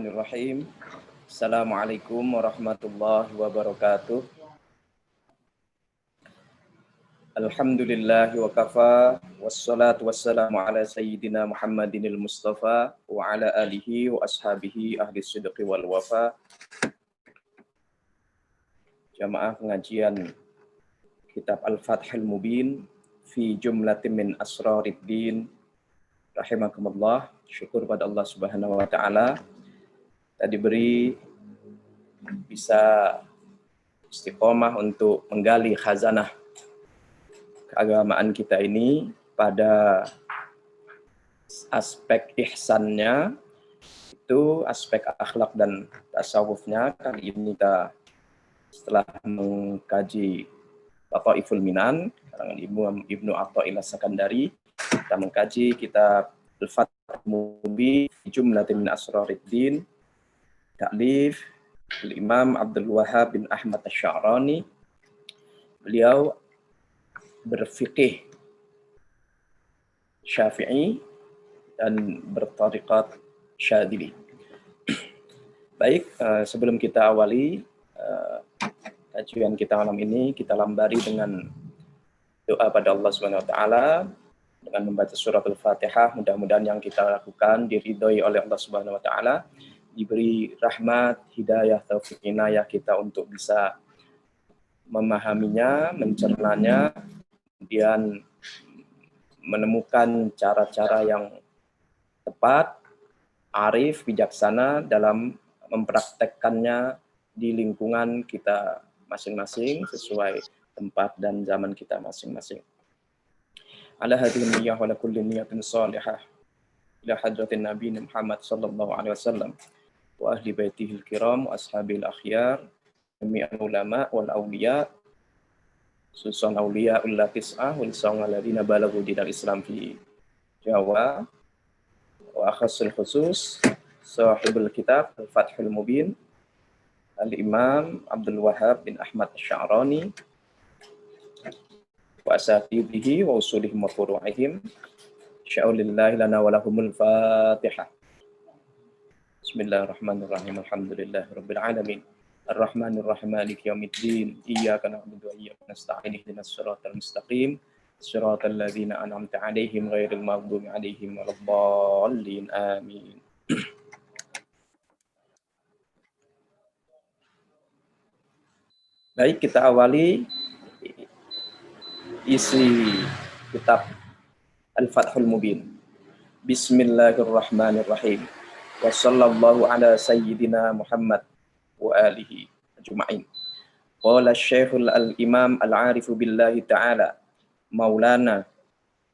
Bismillahirrahmanirrahim. Assalamualaikum warahmatullahi wabarakatuh. Alhamdulillahi wa kafa. Wassalatu wassalamu ala sayyidina Muhammadinil Mustafa wa ala alihi wa ashabihi ahli sidqi wal wafa. Jamaah pengajian kitab Al-Fathul Mubin fi jumlatin min asrariddin. Rahimakumullah. Syukur pada Allah Subhanahu wa taala diberi bisa istiqomah untuk menggali khazanah keagamaan kita ini pada aspek ihsannya, itu aspek akhlak dan tasawufnya. Kali ini kita setelah mengkaji Lataiful Minan karangan Ibnu Athaillah Sakandari, kita mengkaji kitab Al-Fathul Mubin Jumlatin min Asrariddin ta'lif Imam Abdul Wahhab bin Ahmad Asy-Sya'rani. Beliau berfikih Syafi'i dan bertariqat Syadzili. Baik, sebelum kita awali kajian kita malam ini, kita lambari dengan doa pada Allah Subhanahu wa taala dengan membaca surat Al-Fatihah. Mudah-mudahan yang kita lakukan diridhoi oleh Allah Subhanahu wa taala, diberi rahmat, hidayah, taufik, inayah kita untuk bisa memahaminya, mencernanya, kemudian menemukan cara-cara yang tepat, arif, bijaksana dalam mempraktekkannya di lingkungan kita masing-masing sesuai tempat dan zaman kita masing-masing. Ala hadhihi niyyah wa la kulli niyyatin shalihah ila hadratin Nabi Muhammad sallallahu alaihi wasallam wa ahli baitihil kiram wa ashabil akhyar jami'al ulama wal awliya susan awliya ul tis'ah wal sawal ladina balaghu dinal Islam fi Jawa wa akhasul khusus sahibul kitab Al-Fathul Mubin Al-Imam Abdul Wahhab bin Ahmad Asy-Sya'rani wa asatibihi wa usulihim wa furu'ihim. Sya'ulillahi lana wa lahumul Fatihah. Bismillahirrahmanirrahim. Alhamdulillahi rabbil alamin. Ar-Rahmanir-Rahim Maliki yaumiddin. Iyyaka na'budu wa iyyaka nasta'in. Ihdinas siratal mustaqim. Siratal ladzina an'amta 'alaihim ghairil maghdubi 'alaihim waladdallin. Amin. Baik, kita awali isi kitab Al-Fathul Mubin. Bismillahirrahmanirrahim. Wa sallallahu ala sayyidina Muhammad wa alihi ajma'in. Qala Syekhul Al-Imam Al-Arifu billahi ta'ala Maulana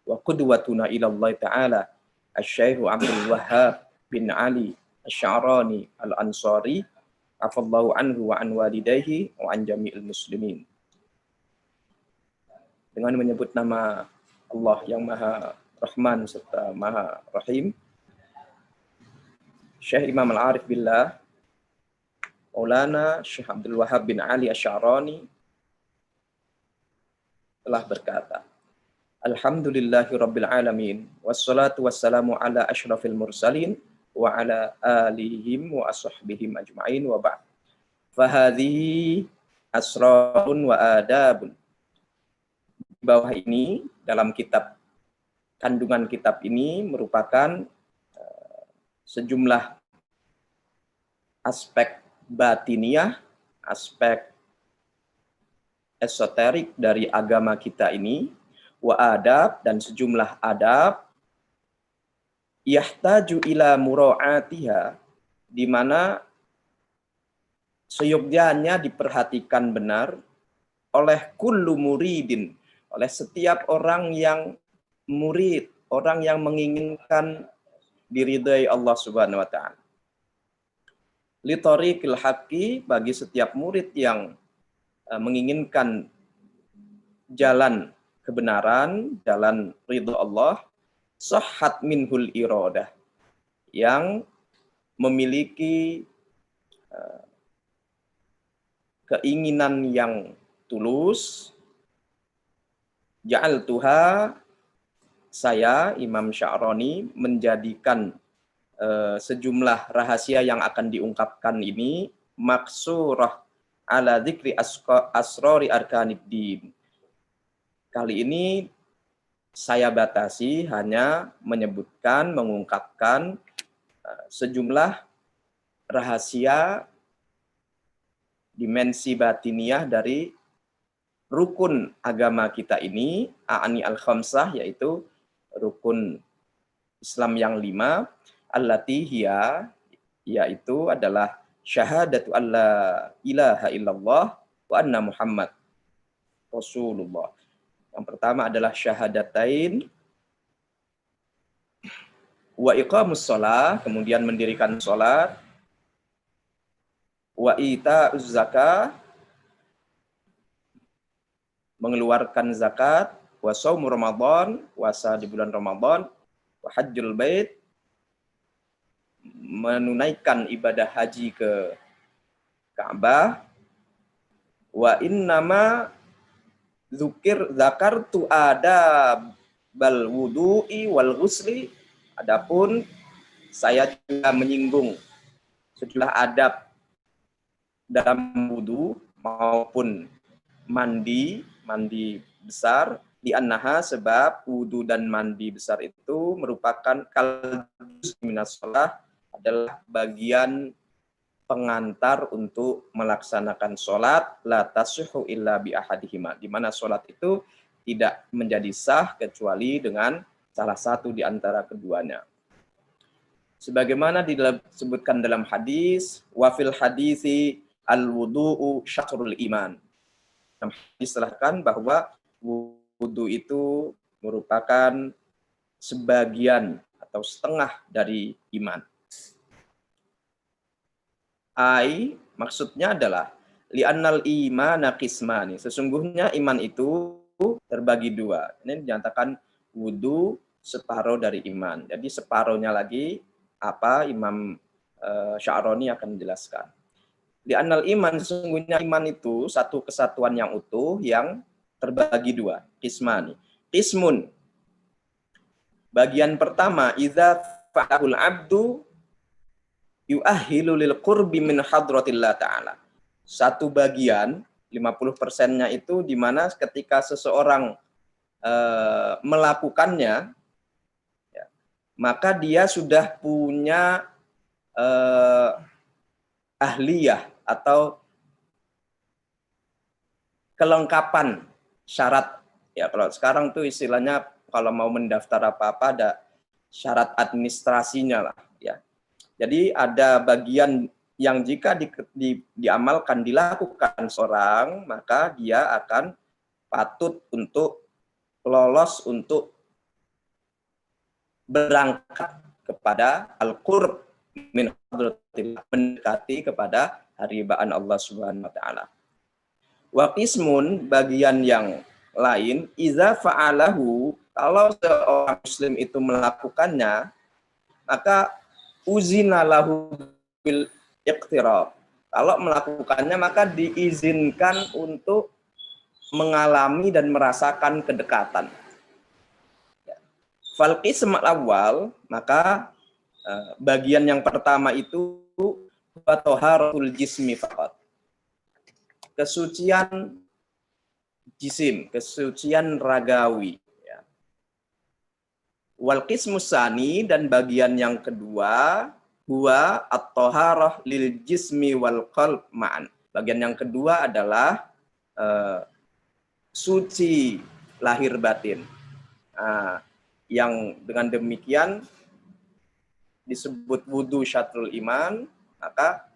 wa qudwatuna ila Allah ta'ala Asy-Syaikh Abdul Wahhab bin Ali Asy-Sya'rani Al-Ansari afallahu anhu wa an walidayhi wa an jami'il muslimin. Dengan menyebut nama Allah yang Maha Rahman serta Maha Rahim, Syekh Imam Al-Arif Billah Maulana Syekh Abdul Wahhab bin Ali Asy-Sya'rani telah berkata, Alhamdulillahi Rabbil Alamin, wassalatu wassalamu ala asyrafil mursalin wa ala alihim wa ashabihim ajma'in wa ba'd. Fahadhihi asrarun wa adabun. Di bawah ini, dalam kitab, kandungan kitab ini merupakan sejumlah aspek batiniah, aspek esoterik dari agama kita ini, wa adab, dan sejumlah adab, yahtaju ila mura'atiha, di mana seyogyanya diperhatikan benar oleh kullu muridin, oleh setiap orang yang murid, orang yang menginginkan diridai Allah Subhanahu wa taala. Li tariqil haqqi, bagi setiap murid yang menginginkan jalan kebenaran, jalan ridha Allah, sahhat minhul iradah, yang memiliki keinginan yang tulus. Ja'altuha, saya Imam Sya'rani menjadikan sejumlah rahasia yang akan diungkapkan ini maksurah ala dzikri asrori arkaniddin. Kali ini saya batasi hanya menyebutkan, mengungkapkan sejumlah rahasia dimensi batiniah dari rukun agama kita ini, a'ani al-khamsah, yaitu rukun Islam yang 5, allati hiya, yaitu adalah syahadatu alla ilaha illallah wa anna Muhammad Rasulullah. Yang pertama adalah syahadatain, wa iqamus shalah, kemudian mendirikan salat, wa ita'uz zakah, mengeluarkan zakat, wa shaum Ramadan, puasa di bulan Ramadan, wa hajjul bait, menunaikan ibadah haji ke Ka'bah, wa innama zakartu ada bal wudu'i wal ghusli, adapun saya juga menyinggung sejumlah adab dalam wudu maupun mandi besar, di annaha, sebab wudu dan mandi besar itu merupakan kaldus minas shalah, adalah bagian pengantar untuk melaksanakan sholat, la tasihhu illa bi ahadihima, di mana sholat itu tidak menjadi sah kecuali dengan salah satu di antara keduanya. Sebagaimana disebutkan dalam hadis, wa fil hadisi al-wudu'u syatrul iman. Dalam hadis disebutkan bahwa wudu itu merupakan sebagian atau setengah dari iman. Maksudnya adalah li'annal imana qismani, sesungguhnya iman itu terbagi dua. Ini dinyatakan wudu separuh dari iman. Jadi separuhnya lagi apa, Imam Sya'roni akan menjelaskan. Li'annal iman, sesungguhnya iman itu satu kesatuan yang utuh yang terbagi dua, qismani. Qismun, bagian pertama, idza fa'alul abdu yu'ahhilu lil qurbi min hadratillah ta'ala. Satu bagian, 50%-nya itu di mana ketika seseorang melakukannya, ya, maka dia sudah punya ahliyah atau kelengkapan syarat. Ya, kalau sekarang tuh istilahnya kalau mau mendaftar apa-apa ada syarat administrasinya lah, ya. Jadi ada bagian yang jika diamalkan, dilakukan seorang, maka dia akan patut untuk lolos untuk berangkat kepada al-qurb min hadratillah, mendekati kepada haribaan Allah Subhanahu wa taala. Wa qismun, bagian yang lain, iza fa'alahu, kalau seorang muslim itu melakukannya, maka uzina lahu bil iqtirab. Kalau melakukannya maka diizinkan untuk mengalami dan merasakan kedekatan. Fal qism awal, maka bagian yang pertama itu taharatul jismi faqat. Kesucian jisim, kesucian ragawi. Wal qismus tsani, dan bagian yang kedua, huwa at-thaharah lil jismi wal qalb ma'an. Bagian yang kedua adalah suci lahir batin. Yang dengan demikian disebut wudu syatrul iman, maka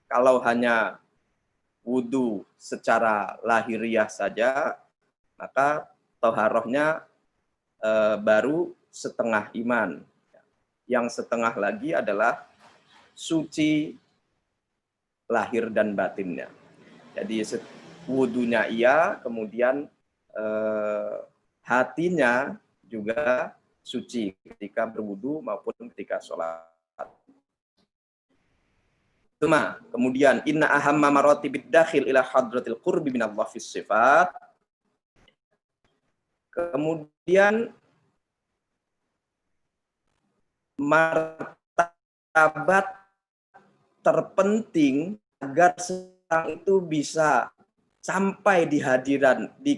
kalau hanya wudu secara lahiriah saja, maka toharohnya baru setengah iman. Yang setengah lagi adalah suci lahir dan batinnya. Jadi wudunya iya, kemudian hatinya juga suci ketika berwudu maupun ketika sholat. Kemudian inna ahamma maratibid dakhil ila hadratil qurbi minallah fis sifat. Kemudian martabat terpenting agar seseorang itu bisa sampai di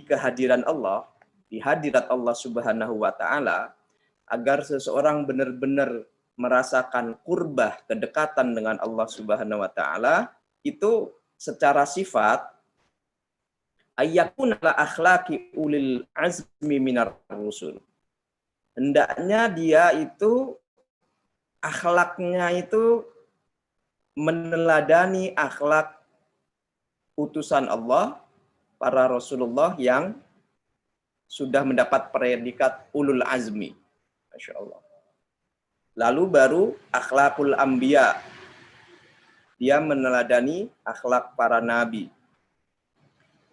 kehadiran Allah, di hadirat Allah Subhanahu wa taala, agar seseorang benar-benar merasakan kurbah, kedekatan dengan Allah Subhanahu wa taala, itu secara sifat ayyakuna la akhlaqi ulil azmi minar rusul. Hendaknya dia itu akhlaknya itu meneladani akhlak utusan Allah, para Rasulullah yang sudah mendapat predikat ulul azmi. Masya Allah. Lalu baru akhlakul anbiya. Dia meneladani akhlak para nabi.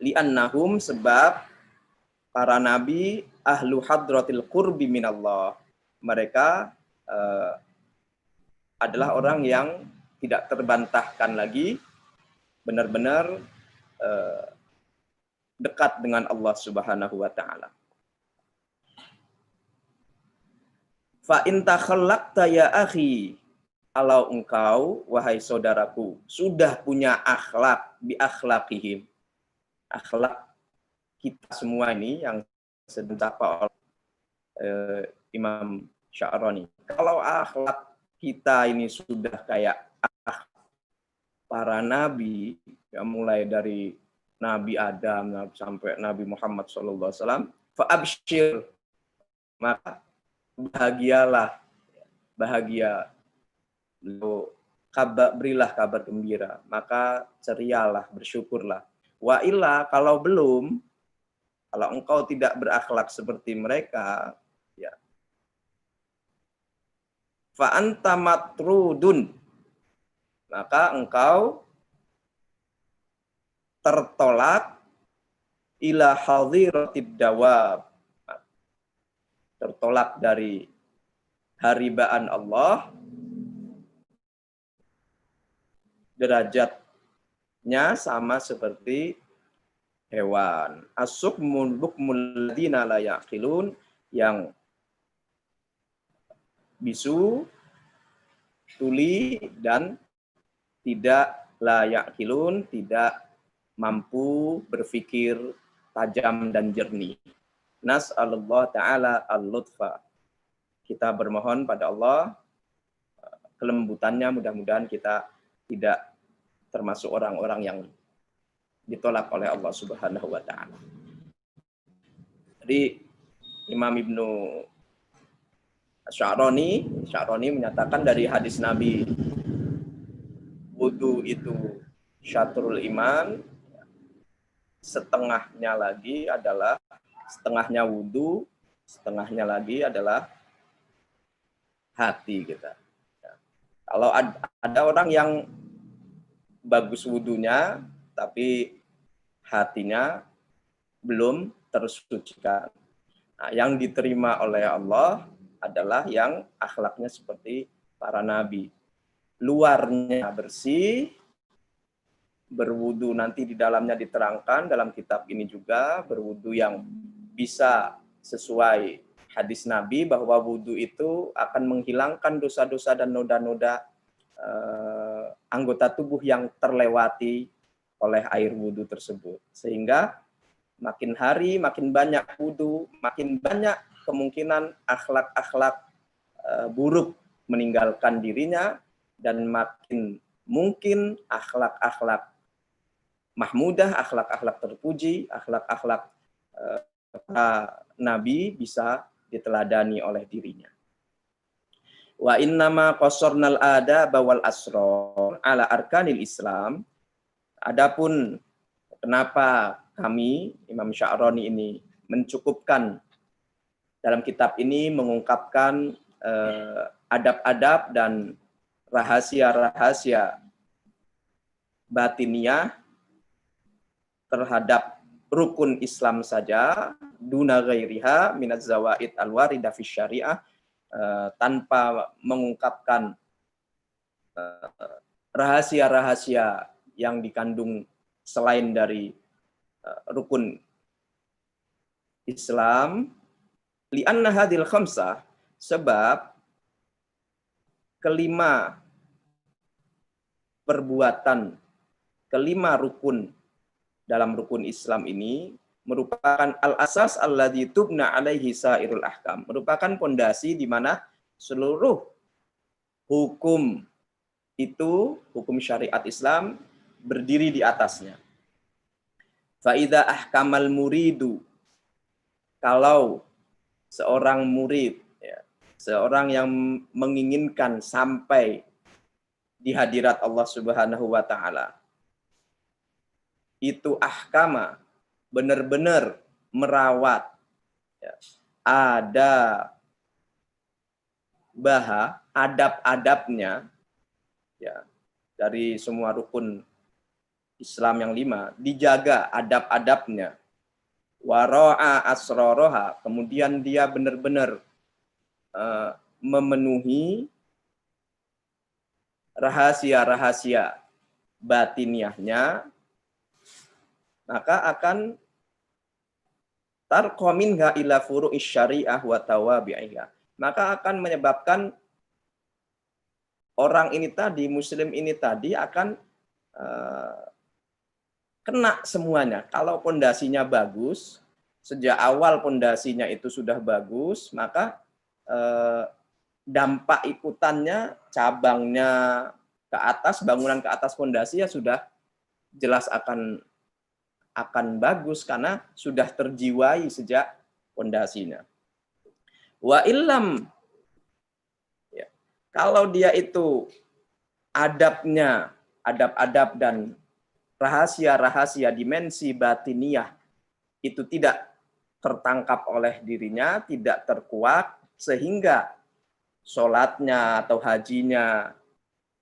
Li'annahum, sebab para nabi ahlu hadratil qurbi minallah. Mereka adalah orang yang tidak terbantahkan lagi, benar-benar dekat dengan Allah Subhanahu wa taala. Fa in takhallaqta ya akhi, kalau engkau wahai saudaraku sudah punya akhlak bi akhlaqihim, akhlak kita semua ini yang sedang dicapai oleh Imam Sya'rani. Kalau akhlak kita ini sudah kayak para nabi, yang mulai dari Nabi Adam sampai Nabi Muhammad SAW, fa absyir, maka bahagialah, bahagia, berilah kabar gembira, maka cerialah, bersyukurlah. Wa illa, kalau belum, kalau engkau tidak berakhlak seperti mereka, ya, fa anta matrudun, maka engkau tertolak ila hadiratid dawab, tertolak dari haribaan Allah, derajatnya sama seperti hewan. As-sukmul bukmul ladina la yaqilun, yang bisu, tuli, dan tidak la yaqilun, tidak mampu berpikir tajam dan jernih. Nas'alullah ta'ala al-lutfa. Kita bermohon pada Allah kelembutannya, mudah-mudahan kita tidak termasuk orang-orang yang ditolak oleh Allah Subhanahu wa taala. Jadi Imam Ibnu Sya'rani menyatakan dari hadis Nabi, wudu itu syatrul iman, setengahnya lagi adalah, setengahnya wudu, setengahnya lagi adalah hati kita. Kalau ada orang yang bagus wudunya, tapi hatinya belum tersucikan. Nah, yang diterima oleh Allah adalah yang akhlaknya seperti para nabi. Luarnya bersih, berwudu nanti di dalamnya diterangkan dalam kitab ini juga, berwudu yang bisa sesuai hadis Nabi bahwa wudu itu akan menghilangkan dosa-dosa dan noda-noda anggota tubuh yang terlewati oleh air wudu tersebut. Sehingga makin hari makin banyak wudu, makin banyak kemungkinan akhlak-akhlak buruk meninggalkan dirinya, dan makin mungkin akhlak-akhlak mahmudah, akhlak-akhlak terpuji, akhlak-akhlak Nabi bisa diteladani oleh dirinya. Wa innama qassarnal adaba wal asrar ala arkanil Islam. Adapun kenapa kami, Imam Sya'rani ini, mencukupkan dalam kitab ini mengungkapkan adab-adab dan rahasia-rahasia batiniah terhadap rukun Islam saja, duna ghairiha minaz zawaid al-warida fi syariah, tanpa mengungkapkan rahasia-rahasia yang dikandung selain dari rukun Islam. Li'anna hadil khamsah, sebab kelima perbuatan, kelima rukun dalam rukun Islam ini merupakan al-asas alladzi tubna alaihi sairul ahkam, merupakan pondasi di mana seluruh hukum itu, hukum syariat Islam berdiri di atasnya. Fa idza ahkamal muridu, kalau seorang murid, ya, seorang yang menginginkan sampai di hadirat Allah Subhanahu wa taala, itu ahkama, benar-benar merawat, ya, ada adab-adabnya, ya, dari semua rukun Islam yang 5, dijaga adab-adabnya, wara'a asroroha, kemudian dia benar-benar memenuhi rahasia-rahasia batiniahnya, maka akan tarqaminha ila furu'is syariah wa tawabi'iha, maka akan menyebabkan orang ini tadi, muslim ini tadi akan kena semuanya. Kalau pondasinya bagus, sejak awal pondasinya itu sudah bagus, maka dampak ikutannya, cabangnya ke atas, bangunan ke atas pondasi ya sudah jelas akan bagus karena sudah terjiwai sejak pondasinya. Wa illam, ya, kalau dia itu adabnya, adab-adab dan rahasia-rahasia dimensi batiniah itu tidak tertangkap oleh dirinya, tidak terkuat, sehingga sholatnya atau hajinya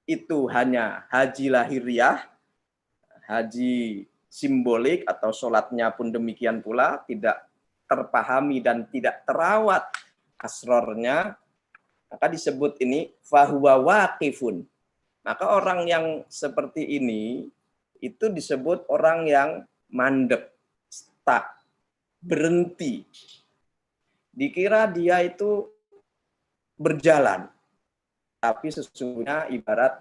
itu hanya haji lahiriah, haji simbolik, atau sholatnya pun demikian pula, tidak terpahami dan tidak terawat asrornya, maka disebut ini fahuwa waqifun. Maka orang yang seperti ini itu disebut orang yang mandek, stuck, berhenti. Dikira dia itu berjalan, tapi sesungguhnya ibarat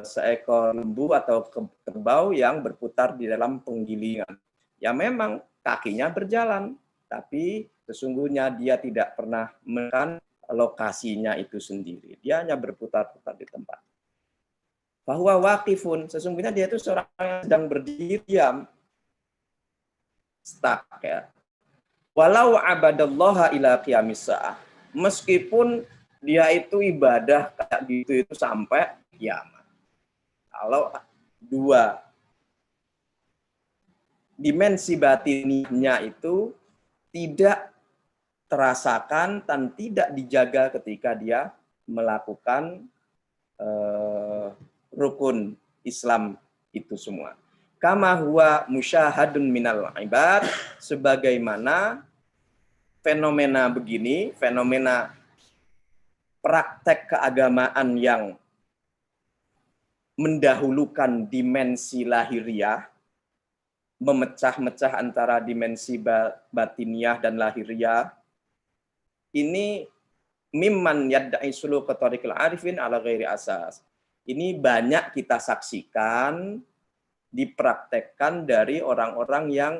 seekor lembu atau kerbau yang berputar di dalam penggilingan. Ya memang kakinya berjalan, tapi sesungguhnya dia tidak pernah menekan lokasinya itu sendiri. Dia hanya berputar-putar di tempat. Bahwa waqifun, sesungguhnya dia itu seorang yang sedang berdiri diam, stuck, ya. Walau abadallaha ila qiyamis sa'ah, meskipun dia itu ibadah kayak gitu itu sampai kiamat. Kalau dua dimensi batinnya itu tidak terasakan dan tidak dijaga ketika dia melakukan rukun Islam itu semua. Kama huwa musyahadun minal ibad, sebagaimana fenomena begini, fenomena praktek keagamaan yang mendahulukan dimensi lahiriah, memecah-mecah antara dimensi batiniah dan lahiriah, ini mimman yadda'i suluka tariqil arifin ala ghairi asas. Ini banyak kita saksikan, dipraktekkan dari orang-orang yang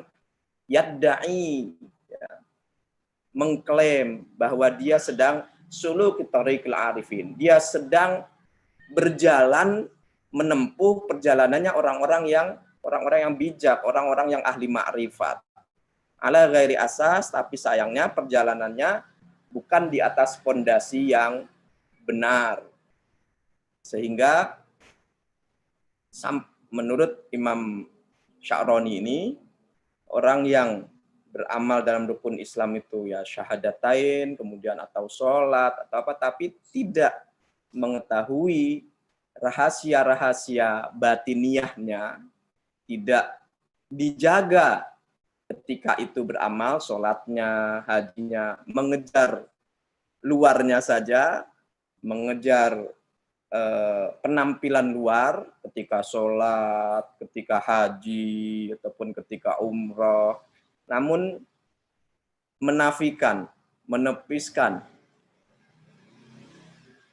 yadda'i, ya, mengklaim bahwa dia sedang suluk tariqil arifin. Dia sedang berjalan menempuh perjalanannya orang-orang yang bijak, orang-orang yang ahli ma'rifat. Ala ghairi asas, tapi sayangnya perjalanannya bukan di atas fondasi yang benar. Sehingga menurut Imam Sya'rani ini, orang yang beramal dalam rukun Islam itu ya syahadatain, kemudian atau sholat atau apa, tapi tidak mengetahui rahasia-rahasia batiniahnya, tidak dijaga ketika itu beramal, sholatnya, hajinya, mengejar luarnya saja, mengejar penampilan luar ketika sholat, ketika haji, ataupun ketika umroh, namun menafikan, menepiskan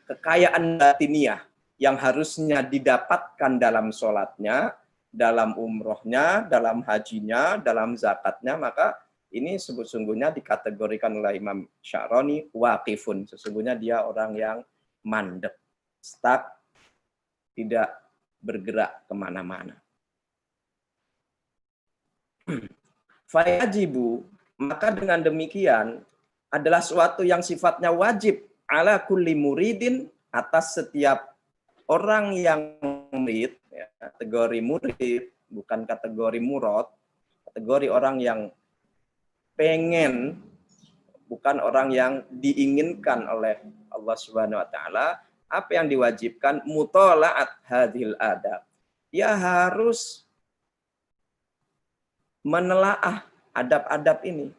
kekayaan batiniah yang harusnya didapatkan dalam sholatnya, dalam umrohnya, dalam hajinya, dalam zakatnya, maka ini sesungguhnya dikategorikan oleh Imam Sya'rani waqifun. Sesungguhnya dia orang yang mandek, stuck, tidak bergerak kemana-mana. Fayajibu, maka dengan demikian adalah suatu yang sifatnya wajib ala kulli muridin, atas setiap orang yang murid, ya, kategori murid, bukan kategori murad, kategori orang yang pengen, bukan orang yang diinginkan oleh Allah Subhanahu wa taala. Apa yang diwajibkan? Mutola'at hadhil adab. Dia harus menelaah adab-adab ini.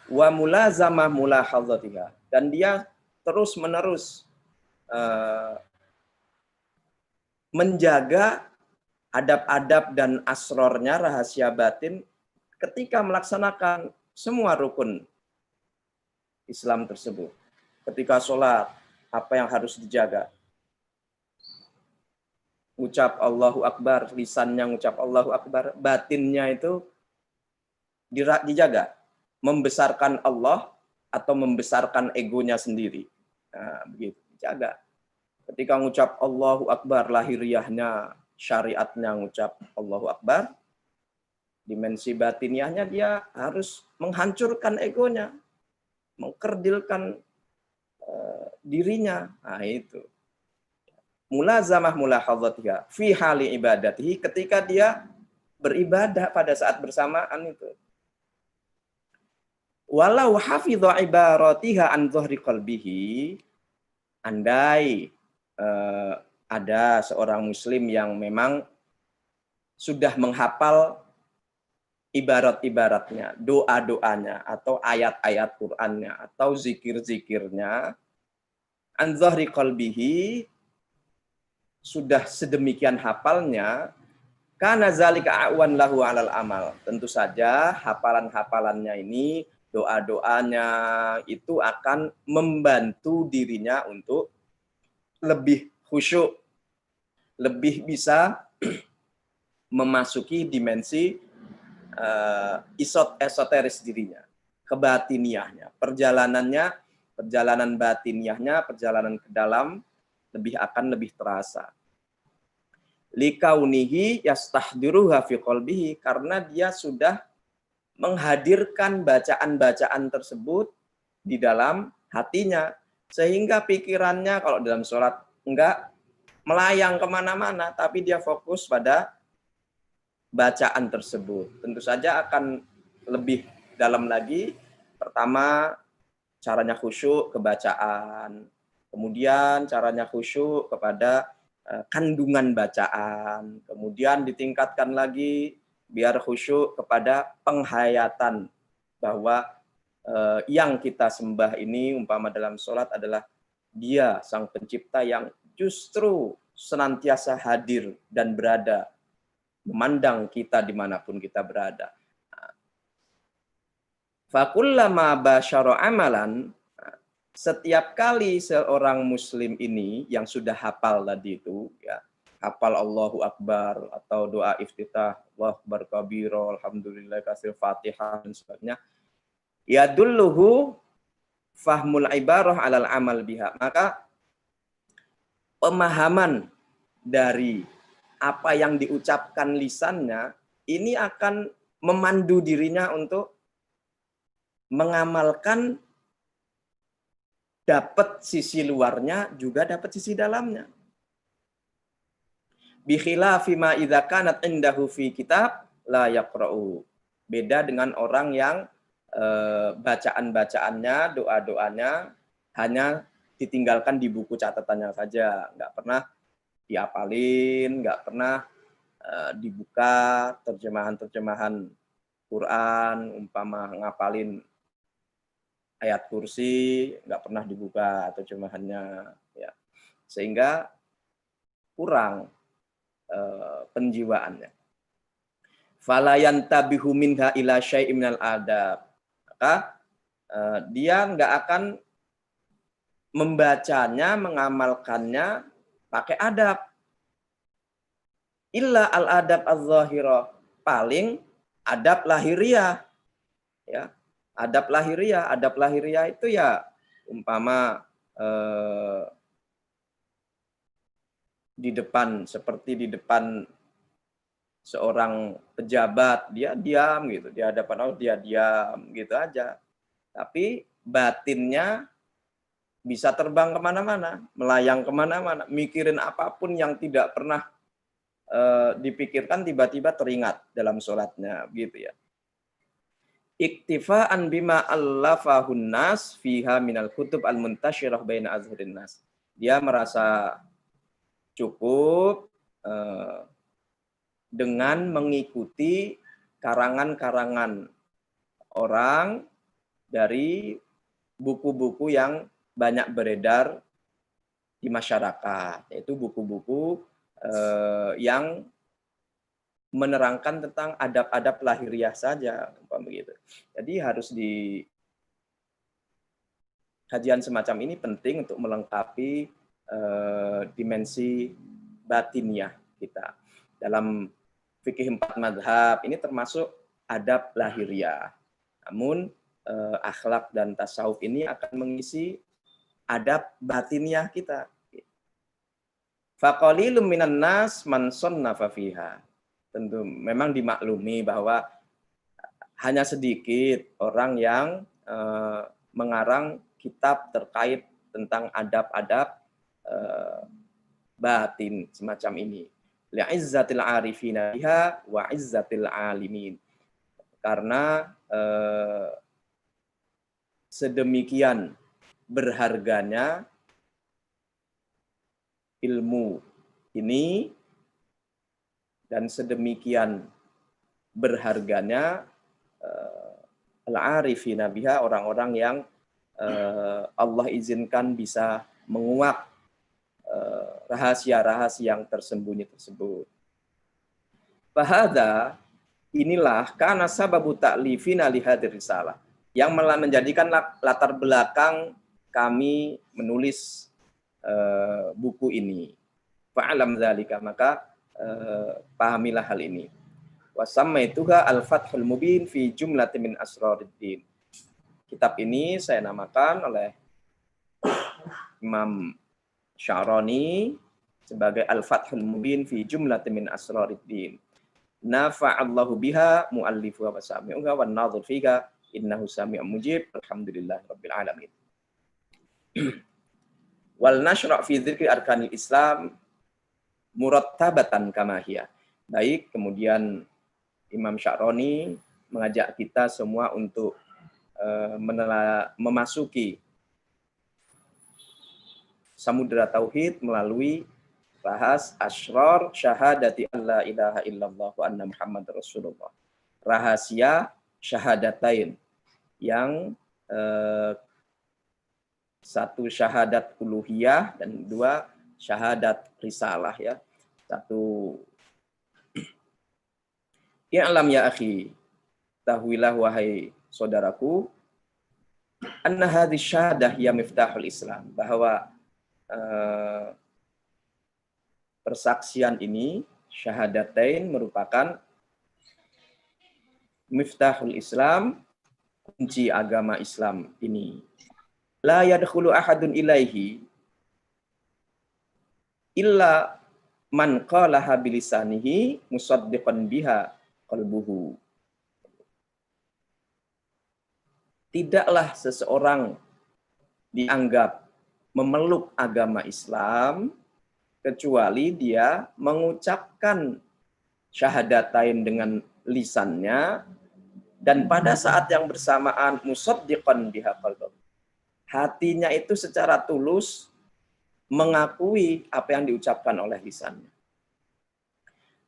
Wa mulazamah mulahadzatiha, dan dia terus-menerus menjaga adab-adab dan asrornya, rahasia batin ketika melaksanakan semua rukun Islam tersebut. Ketika sholat, apa yang harus dijaga? Ucap Allahu Akbar, lisannya ngucap Allahu Akbar, batinnya itu dijaga. Membesarkan Allah atau membesarkan egonya sendiri. Nah, begitu, dijaga. Ketika ngucap Allahu Akbar, lahiriahnya, syariatnya ngucap Allahu Akbar, dimensi batiniahnya dia harus menghancurkan egonya, mengkerdilkan dirinya. Nah, itu. Mulazamah mulahadzatiha fi hali ibadatihi, ketika dia beribadah pada saat bersamaan itu. Walau hafidha ibaratiha an dhahri qalbihi, andai ada seorang muslim yang memang sudah menghafal ibarat-ibaratnya, doa-doanya, atau ayat-ayat Qur'annya, atau zikir-zikirnya, an dhahri qalbihi, sudah sedemikian hafalnya, kana zalika a'wan lahu 'alal amal. Tentu saja hafalan-hafalannya ini, doa-doanya itu akan membantu dirinya untuk lebih khusyuk, lebih bisa memasuki dimensi esoteris dirinya, kebatiniahnya, perjalanan batiniahnya, perjalanan ke dalam lebih terasa. Likaunihi yastahdiruha fi qalbihi, karena dia sudah menghadirkan bacaan-bacaan tersebut di dalam hatinya, sehingga pikirannya kalau dalam sholat enggak melayang kemana-mana, tapi dia fokus pada bacaan tersebut. Tentu saja akan lebih dalam lagi. Pertama, caranya khusyuk ke bacaan. Kemudian caranya khusyuk kepada kandungan bacaan. Kemudian ditingkatkan lagi biar khusyuk kepada penghayatan bahwa yang kita sembah ini umpama dalam sholat adalah Dia Sang Pencipta yang justru senantiasa hadir dan berada, memandang kita dimanapun kita berada. Fakullama basyara amalan, setiap kali seorang muslim ini yang sudah hafal tadi itu, ya, hafal Allahu Akbar atau doa iftitah, Allahu Akbar kabira, alhamdulillah kasir Fatihah dan sebagainya, ya dulluhu fahmul ibarah alal amal biha, maka pemahaman dari apa yang diucapkan lisannya ini akan memandu dirinya untuk mengamalkan, dapat sisi luarnya juga dapat sisi dalamnya. Bi khilafi ma idza kanat indahu fi kitab la yaqra'u. Beda dengan orang yang bacaan-bacaannya, doa-doanya hanya ditinggalkan di buku catatannya saja, nggak pernah diapalin, nggak pernah dibuka terjemahan-terjemahan Quran, umpama ngapalin ayat kursi, nggak pernah dibuka terjemahannya, ya, sehingga kurang penjiwaannya. Fala yantabihu minha ila syai'in minal adab, maka dia nggak akan membacanya, mengamalkannya pakai adab. Illa al-adab az-zahirah, paling adab lahiriah, ya. Adab lahiriah itu ya umpama seperti di depan seorang pejabat, dia diam gitu, di hadapan Allah dia diam gitu aja. Tapi batinnya bisa terbang kemana-mana, melayang kemana-mana, mikirin apapun yang tidak pernah dipikirkan tiba-tiba teringat dalam sholatnya, gitu ya. Iktifaan bima allafahun nas fiha minal kutub al-muntashirah baina azhurin nas. Dia merasa cukup dengan mengikuti karangan-karangan orang dari buku-buku yang banyak beredar di masyarakat, yaitu buku-buku yang menerangkan tentang adab-adab lahiriah saja, begitu. Jadi harus di kajian semacam ini penting untuk melengkapi dimensi batiniah kita. Dalam fikih 4 madhab ini termasuk adab lahiriah. Namun akhlak dan tasawuf ini akan mengisi adab batiniah kita. Faqalilum minan nas man sannafa fiha. Tentu memang dimaklumi bahwa hanya sedikit orang yang mengarang kitab terkait tentang adab-adab batin semacam ini. Li'izzatil arifina biha wa izzatil alimin. Karena sedemikian berharganya ilmu ini dan sedemikian berharganya al-arifina biha, orang-orang yang Allah izinkan bisa menguak rahasia-rahasia yang tersembunyi tersebut. Fahada, inilah karena sababu ta'lifina lihadir risalah, yang menjadikan latar belakang kami menulis buku ini. Fa'alam dzalika, maka pahamilah hal ini. Wa sammaituha al-fathul mubin fi jumlatin min asrariddin. Kitab ini saya namakan oleh Imam Sya'rani sebagai Al-Fathul Mubin fi jumlatin min asrariddin. Nafa'allahu biha mu'allifuha wa sami'uha wa nadhir fiha innahu sami'un mujib. Alhamdulillah rabbil alamin. Wal nashra' fi dzikri arkanil Islam murattabatan kama hiya. Baik, kemudian Imam Sya'rani mengajak kita semua untuk memasuki samudra tauhid melalui bahas asrar syahadati alla ilaha illallah wa anna Muhammad Rasulullah. Rahasia syahadatain yang satu syahadat uluhiyah dan dua syahadat risalah, ya. Satu, i'lam ya akhi, tahuilah wahai saudaraku, anna hadhihi syahadah ya miftahul Islam, bahwa persaksian ini, syahadatain, merupakan miftahul Islam, kunci agama Islam ini. La yadkhulu ahadun ilaihi illa man qalaha bilisanihi musaddiqan biha qalbuhu. Tidaklah seseorang dianggap memeluk agama Islam kecuali dia mengucapkan syahadatain dengan lisannya dan pada saat yang bersamaan musaddiqan biha qalbuhu. Hatinya itu secara tulus mengakui apa yang diucapkan oleh lisannya.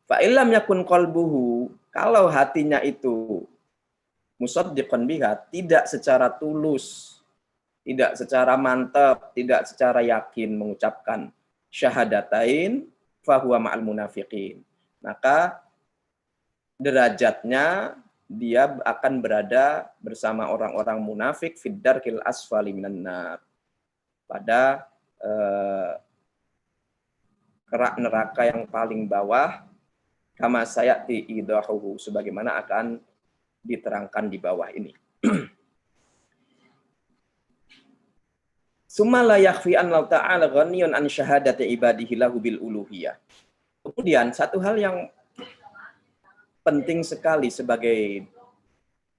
Fa illam yakun qalbuhu, kalau hatinya itu musaddiqan biha, tidak secara tulus, tidak secara mantap, tidak secara yakin mengucapkan syahadatain, fa huwa ma'al munafiqin. Maka derajatnya dia akan berada bersama orang-orang munafik fid darkil asfali minan nar. pada kerak neraka yang paling bawah, kama sayati idahuhu, sebagaimana akan diterangkan di bawah ini. Summa la yakhfi an Allah ta'ala ghaniyun an syahadati ibadihi lahu bil uluhiyah. Kemudian satu hal yang penting sekali sebagai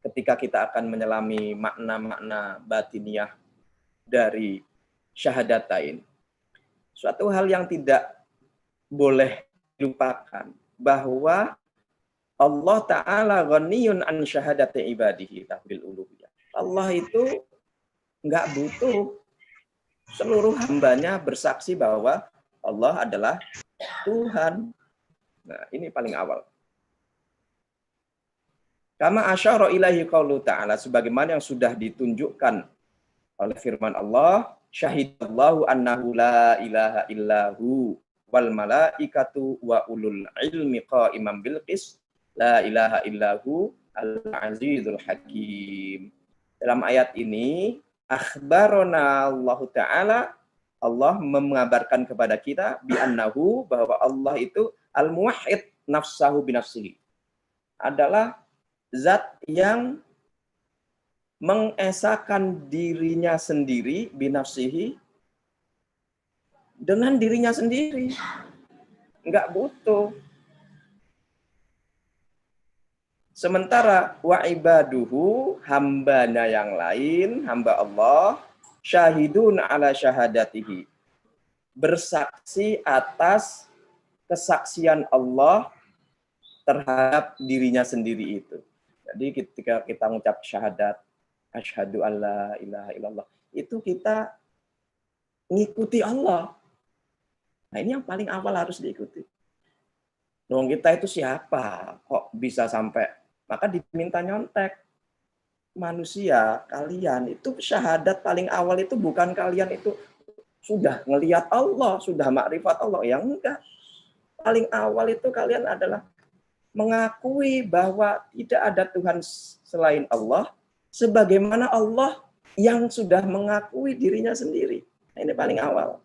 ketika kita akan menyelami makna-makna batiniah dari syahadatain. Suatu hal yang tidak boleh dilupakan bahwa Allah Ta'ala ghaniyun an syahadati ibadihi bil uluhiyah. Allah itu nggak butuh seluruh hambanya bersaksi bahwa Allah adalah Tuhan. Nah, ini paling awal. Kama asyara ilahi qaulu ta'ala, sebagaimana yang sudah ditunjukkan oleh firman Allah, syahidallahu annahu la ilaha illahu wal malaikatu wa ulul ilmi qa'iman bil qis la ilaha illahu al-azizul hakim. Dalam ayat ini akhbarona Allah Ta'ala, Allah mengabarkan kepada kita bi'annahu, bahwa Allah itu al-muwahhid nafsahu binafsihi, adalah zat yang mengesahkan dirinya sendiri binafsihi, dengan dirinya sendiri, enggak butuh. Sementara wa ibaduhu, hambanya yang lain, hamba Allah, syahidun ala syahadatihi, bersaksi atas kesaksian Allah terhadap dirinya sendiri itu. Jadi ketika kita mengucap syahadat, asyhadu alla ilaha illallah, itu kita ngikuti Allah. Nah, ini yang paling awal harus diikuti. Dong, kita itu siapa? Kok bisa sampai? Maka diminta nyontek. Manusia, kalian itu syahadat paling awal itu bukan kalian itu sudah ngelihat Allah, sudah makrifat Allah. Yang enggak. Paling awal itu kalian adalah mengakui bahwa tidak ada Tuhan selain Allah, sebagaimana Allah yang sudah mengakui dirinya sendiri. Nah, ini paling awal.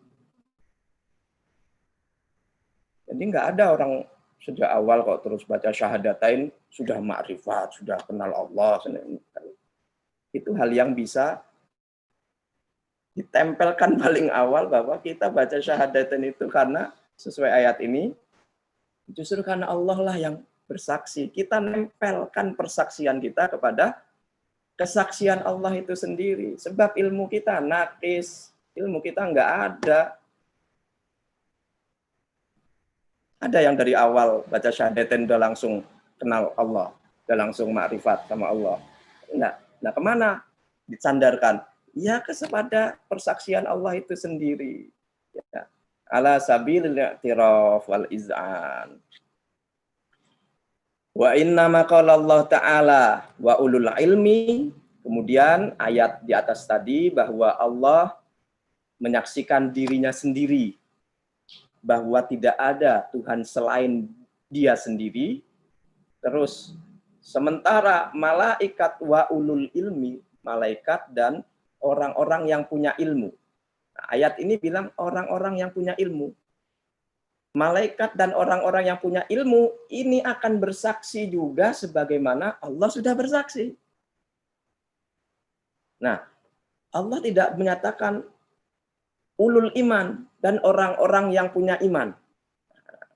Jadi nggak ada orang sejak awal kok terus baca syahadatain sudah makrifat, sudah kenal Allah. Itu hal yang bisa ditempelkan paling awal, bahwa kita baca syahadatain itu karena sesuai ayat ini, justru karena Allah lah yang bersaksi. Kita nempelkan persaksian kita kepada kesaksian Allah itu sendiri. Sebab ilmu kita nakis, ilmu kita nggak ada. Ada yang dari awal baca syahadatain udah langsung kenal Allah, udah langsung makrifat sama Allah. Enggak. Nah, kemana disandarkan? Ya, kepada persaksian Allah itu sendiri. Ya. Ala sabilil i'tiraf wal iz'an. Wa inna ma qala Allah Ta'ala wa ulul ilmi. Kemudian ayat di atas tadi bahwa Allah menyaksikan dirinya sendiri, bahwa tidak ada Tuhan selain Dia sendiri. Terus sementara malaikat wa ulul ilmi, malaikat dan orang-orang yang punya ilmu. Nah, ayat ini bilang orang-orang yang punya ilmu. Malaikat dan orang-orang yang punya ilmu ini akan bersaksi juga sebagaimana Allah sudah bersaksi. Nah, Allah tidak menyatakan ulul iman dan orang-orang yang punya iman.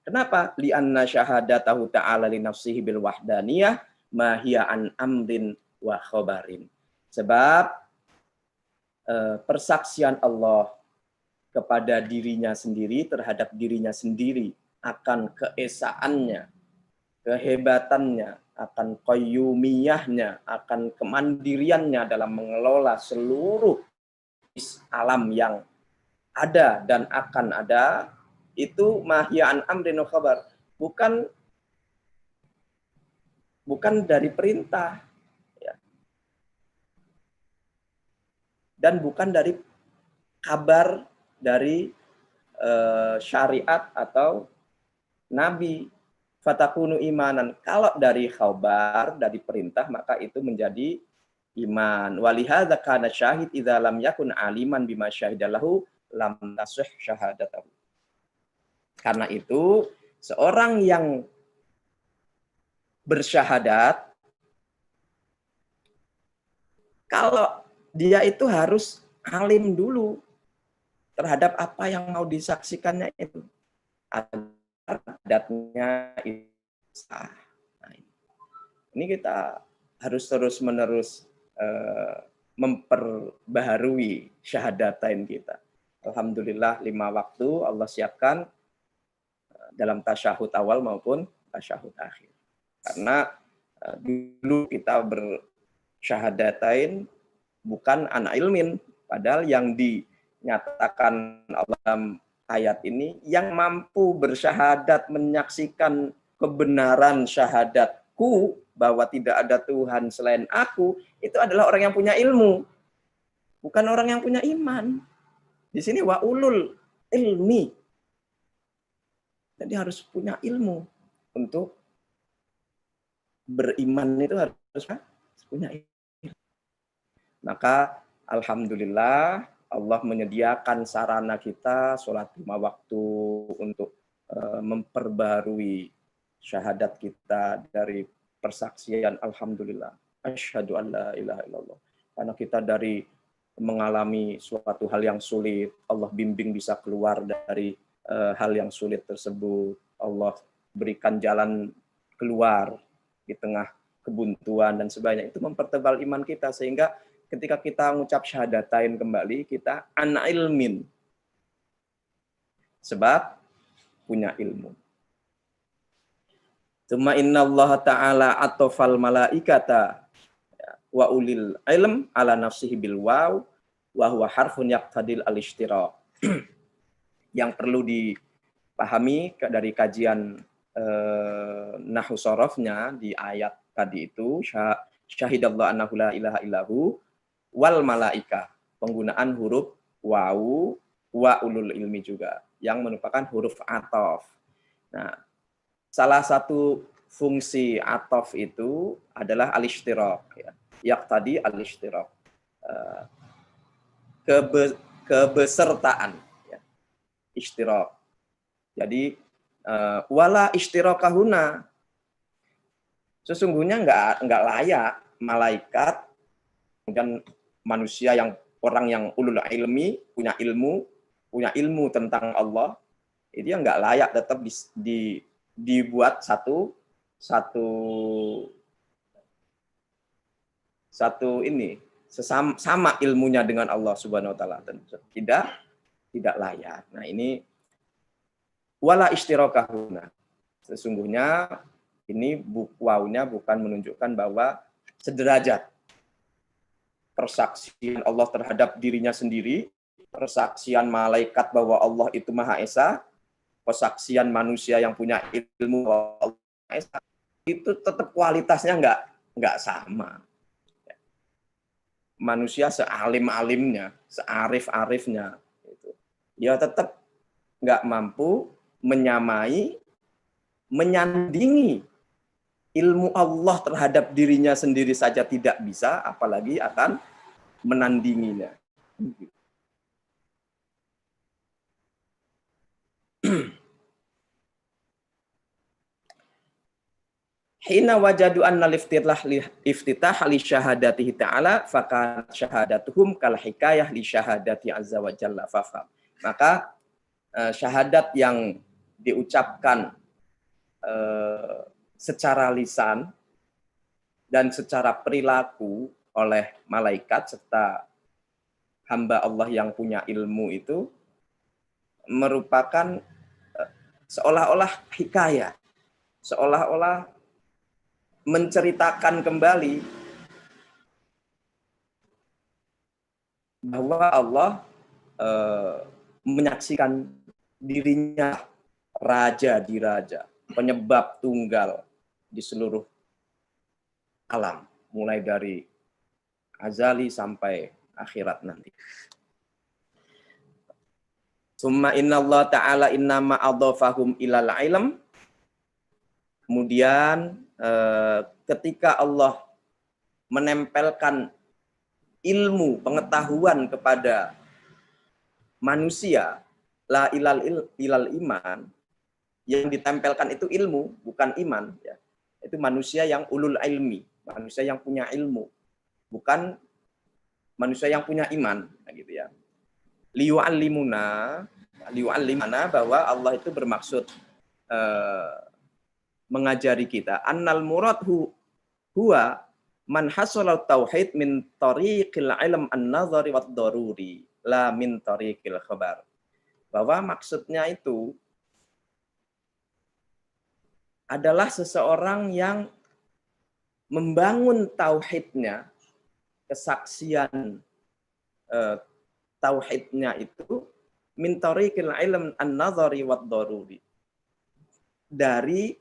Kenapa? Li'anna syahadatahu ta'ala li nafsihi bil wahdaniyah ma hiya an amrin wa khabarin. Sebab persaksian Allah kepada dirinya sendiri, terhadap dirinya sendiri, akan keesaannya, kehebatannya, akan qayyumiyahnya, akan kemandiriannya dalam mengelola seluruh alam yang ada dan akan ada, itu mahiya'an amrin wa khabar, bukan dari perintah, ya. Dan bukan dari kabar dari syariat atau nabi. Fatakunu imanan, kalau dari khabar, dari perintah, maka itu menjadi iman. Walihadza kana syahid idza lam yakun aliman bima syahidalahu lam tasih syahadatahu. Karena itu seorang yang bersyahadat, kalau dia itu harus alim dulu terhadap apa yang mau disaksikannya itu, agar adatnya itu sah. Nah, ini kita harus terus-menerus memperbaharui syahadatain kita. Alhamdulillah 5 waktu Allah siapkan dalam tasyahud awal maupun tasyahud akhir. Karena dulu kita bersyahadatain bukan anak ilmin, padahal yang dinyatakan Allah dalam ayat ini, yang mampu bersyahadat menyaksikan kebenaran syahadatku bahwa tidak ada Tuhan selain aku, itu adalah orang yang punya ilmu, bukan orang yang punya iman. Di sini wa ulul ilmi. Jadi harus punya ilmu untuk beriman, itu harus punya ilmu. Maka alhamdulillah Allah menyediakan sarana kita sholat 5 waktu untuk memperbarui syahadat kita dari persaksian alhamdulillah asyhadu an la ilaha illallah. Karena kita dari mengalami suatu hal yang sulit, Allah bimbing bisa keluar dari hal yang sulit tersebut. Allah berikan jalan keluar di tengah kebuntuan dan sebagainya. Itu mempertebal iman kita, sehingga ketika kita mengucap syahadatain kembali, kita ana ilmin. Sebab punya ilmu. Tsumma inna Allah ta'ala atofal malaikata wa ulil ilm ala nafsihi bil waw wa huwa harfun yaqtadil al-ishtiraq. Yang perlu dipahami dari kajian nahwu sorofnya di ayat tadi itu, syahidallahu annahu la ilaha illahu wal malaika, penggunaan huruf wawu wa ulul ilmi juga yang merupakan huruf ataf. Nah, salah satu fungsi ataf itu adalah al-ishtiraq, ya. Yaqtadi al-ishtiraq, kebesertaan, ya. Ishtiraq. Jadi wala ishtirakahuna, sesungguhnya enggak layak malaikat dan manusia yang orang yang ulul ilmi, punya ilmu tentang Allah, itu yang enggak layak tetap dibuat satu ini sama ilmunya dengan Allah Subhanahu wa taala, tidak layak. Nah, ini wala ishtirakahuna. Sesungguhnya ini wawunya bukan menunjukkan bahwa sederajat persaksian Allah terhadap dirinya sendiri, persaksian malaikat bahwa Allah itu Maha Esa, persaksian manusia yang punya ilmu bahwa Allah Maha Esa, itu tetap kualitasnya enggak sama. Manusia sealim-alimnya, searif-arifnya, itu ya tetap enggak mampu menyandingi ilmu Allah terhadap dirinya sendiri saja tidak bisa, apalagi akan menandinginya. Hina wajadu anna iftitah li syahadatihi ta'ala faka syahadatuhum kal hikayah li syahadati azza wa jalla fafham. Maka syahadat yang diucapkan secara lisan dan secara perilaku oleh malaikat serta hamba Allah yang punya ilmu itu merupakan seolah-olah hikayah, seolah-olah menceritakan kembali bahwa Allah menyaksikan dirinya raja di raja, penyebab tunggal di seluruh alam, mulai dari azali sampai akhirat nanti. Summa inna Allah ta'ala innama adhafahum ilal ilm. Kemudian ketika Allah menempelkan ilmu, pengetahuan kepada manusia, la ilal iman, yang ditempelkan itu ilmu, bukan iman. Ya. Itu manusia yang ulul ilmi, manusia yang punya ilmu, bukan manusia yang punya iman. Nah, gitu ya. Liyu'allimuna bahwa Allah itu bermaksud mengajari kita. Annal murad huwa man hasala tauhid min tariqil ilm an-nazari wad daruri la min tariqil khabar. Bahwa maksudnya itu adalah seseorang yang membangun tauhidnya, kesaksian tauhidnya itu min tariqil ilm an-nazari wad daruri. Dari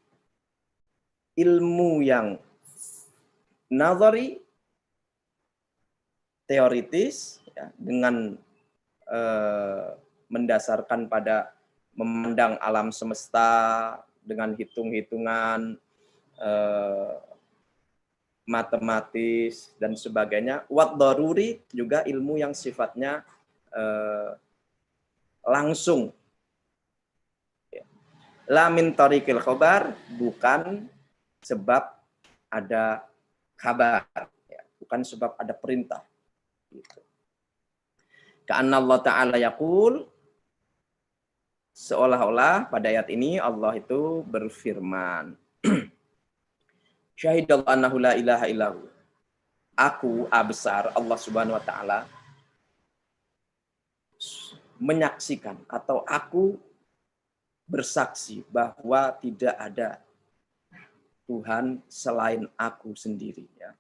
ilmu yang nazari, teoritis, ya, dengan mendasarkan pada memandang alam semesta dengan hitung-hitungan matematis dan sebagainya. Wat daruri juga ilmu yang sifatnya langsung. La min tariqil khabar, bukan sebab ada kabar, ya, bukan sebab ada perintah. Gitu. Ka'anna Allah Ta'ala yaqul, seolah-olah pada ayat ini Allah itu berfirman, Syahidallahu annahu la ilaha illahu. Aku, besar Allah Subhanahu wa Ta'ala, menyaksikan atau aku bersaksi bahwa tidak ada Tuhan selain aku sendiri. Ya.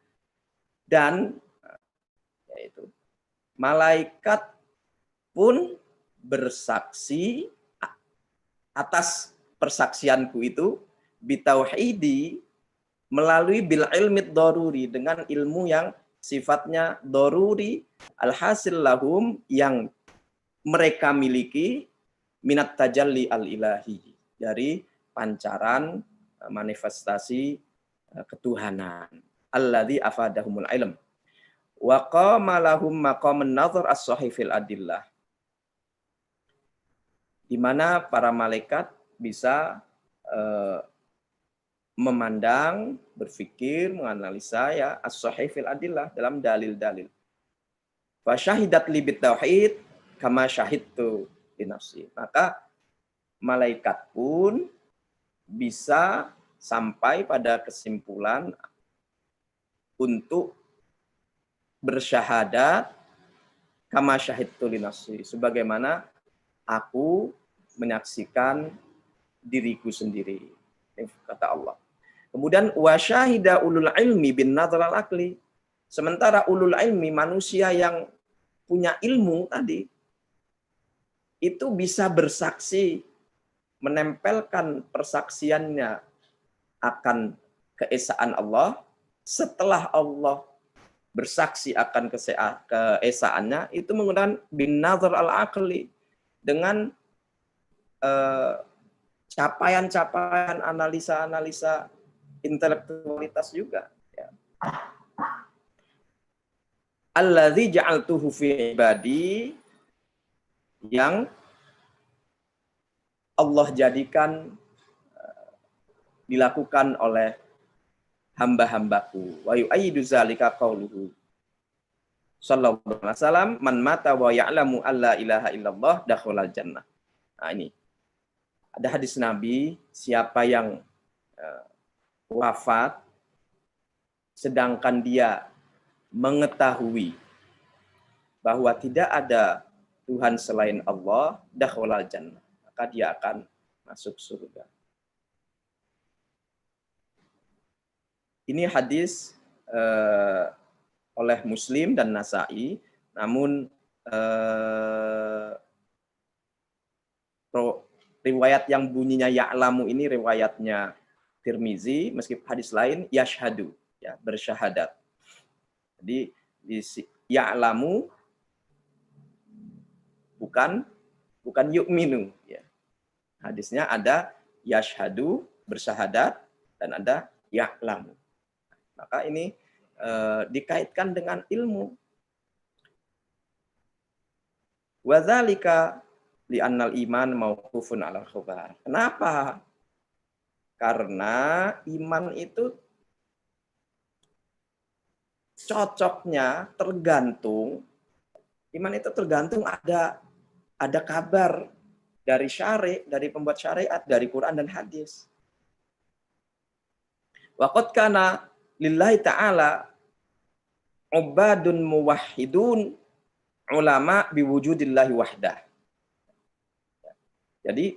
Dan yaitu malaikat pun bersaksi atas persaksianku itu bitauhidi melalui bil ilmi daruri, dengan ilmu yang sifatnya daruri alhasil lahum, yang mereka miliki minat tajalli al-ilahi, dari pancaran manifestasi ketuhanan. Alladzi afadahumul ilm. Wa qama lahum maqamun nazar as-sahih fil adillah. Di mana para malaikat bisa memandang, berpikir, menganalisa ya as-sahih fil adillah, dalam dalil-dalil. Fa syahidat li bitauhid kama syahidtu binafsi. Maka malaikat pun bisa sampai pada kesimpulan untuk bersyahadat kama syahidtu binafsi, sebagaimana aku menyaksikan diriku sendiri. Ini kata Allah. Kemudian wasyahida ulul ilmi bin nadhar al akli. Sementara ulul ilmi, manusia yang punya ilmu tadi, itu bisa bersaksi, menempelkan persaksiannya akan keesaan Allah setelah Allah bersaksi akan keesaannya, itu menggunakan bin nazar al-aqli, dengan capaian-capaian analisa-analisa intelektualitas juga. Ya. Alladzi ja'altuhu fi ibadi, yang Allah jadikan dilakukan oleh hamba-hambaku. Wa yu'ayyidu zalika qauluhu sallallahu alaihi wasallam, man mata wa ya'lamu alla ilaha illallah dakhalal jannah. Nah, ini ada hadis Nabi, siapa yang wafat sedangkan dia mengetahui bahwa tidak ada Tuhan selain Allah, dakhalal jannah, maka dia akan masuk surga. Ini hadis oleh Muslim dan Nasa'i, namun riwayat yang bunyinya ya'lamu ini riwayatnya Tirmizi, meskipun hadis lain yashhadu, ya, bersyahadat. Jadi ya'lamu bukan yu'minu, ya. Hadisnya ada yashhadu, bersyahadat, dan ada ya'lamu. Maka ini dikaitkan dengan ilmu. Wa dzalika li'annal iman mauqufun 'alal khabar. Kenapa? Karena iman itu cocoknya tergantung, iman itu tergantung ada kabar dari dari pembuat syariat, dari Quran dan hadis. Wa qad kana lillahi ta'ala ubadun muwahhidun ulama biwujudillahi wahdah. Jadi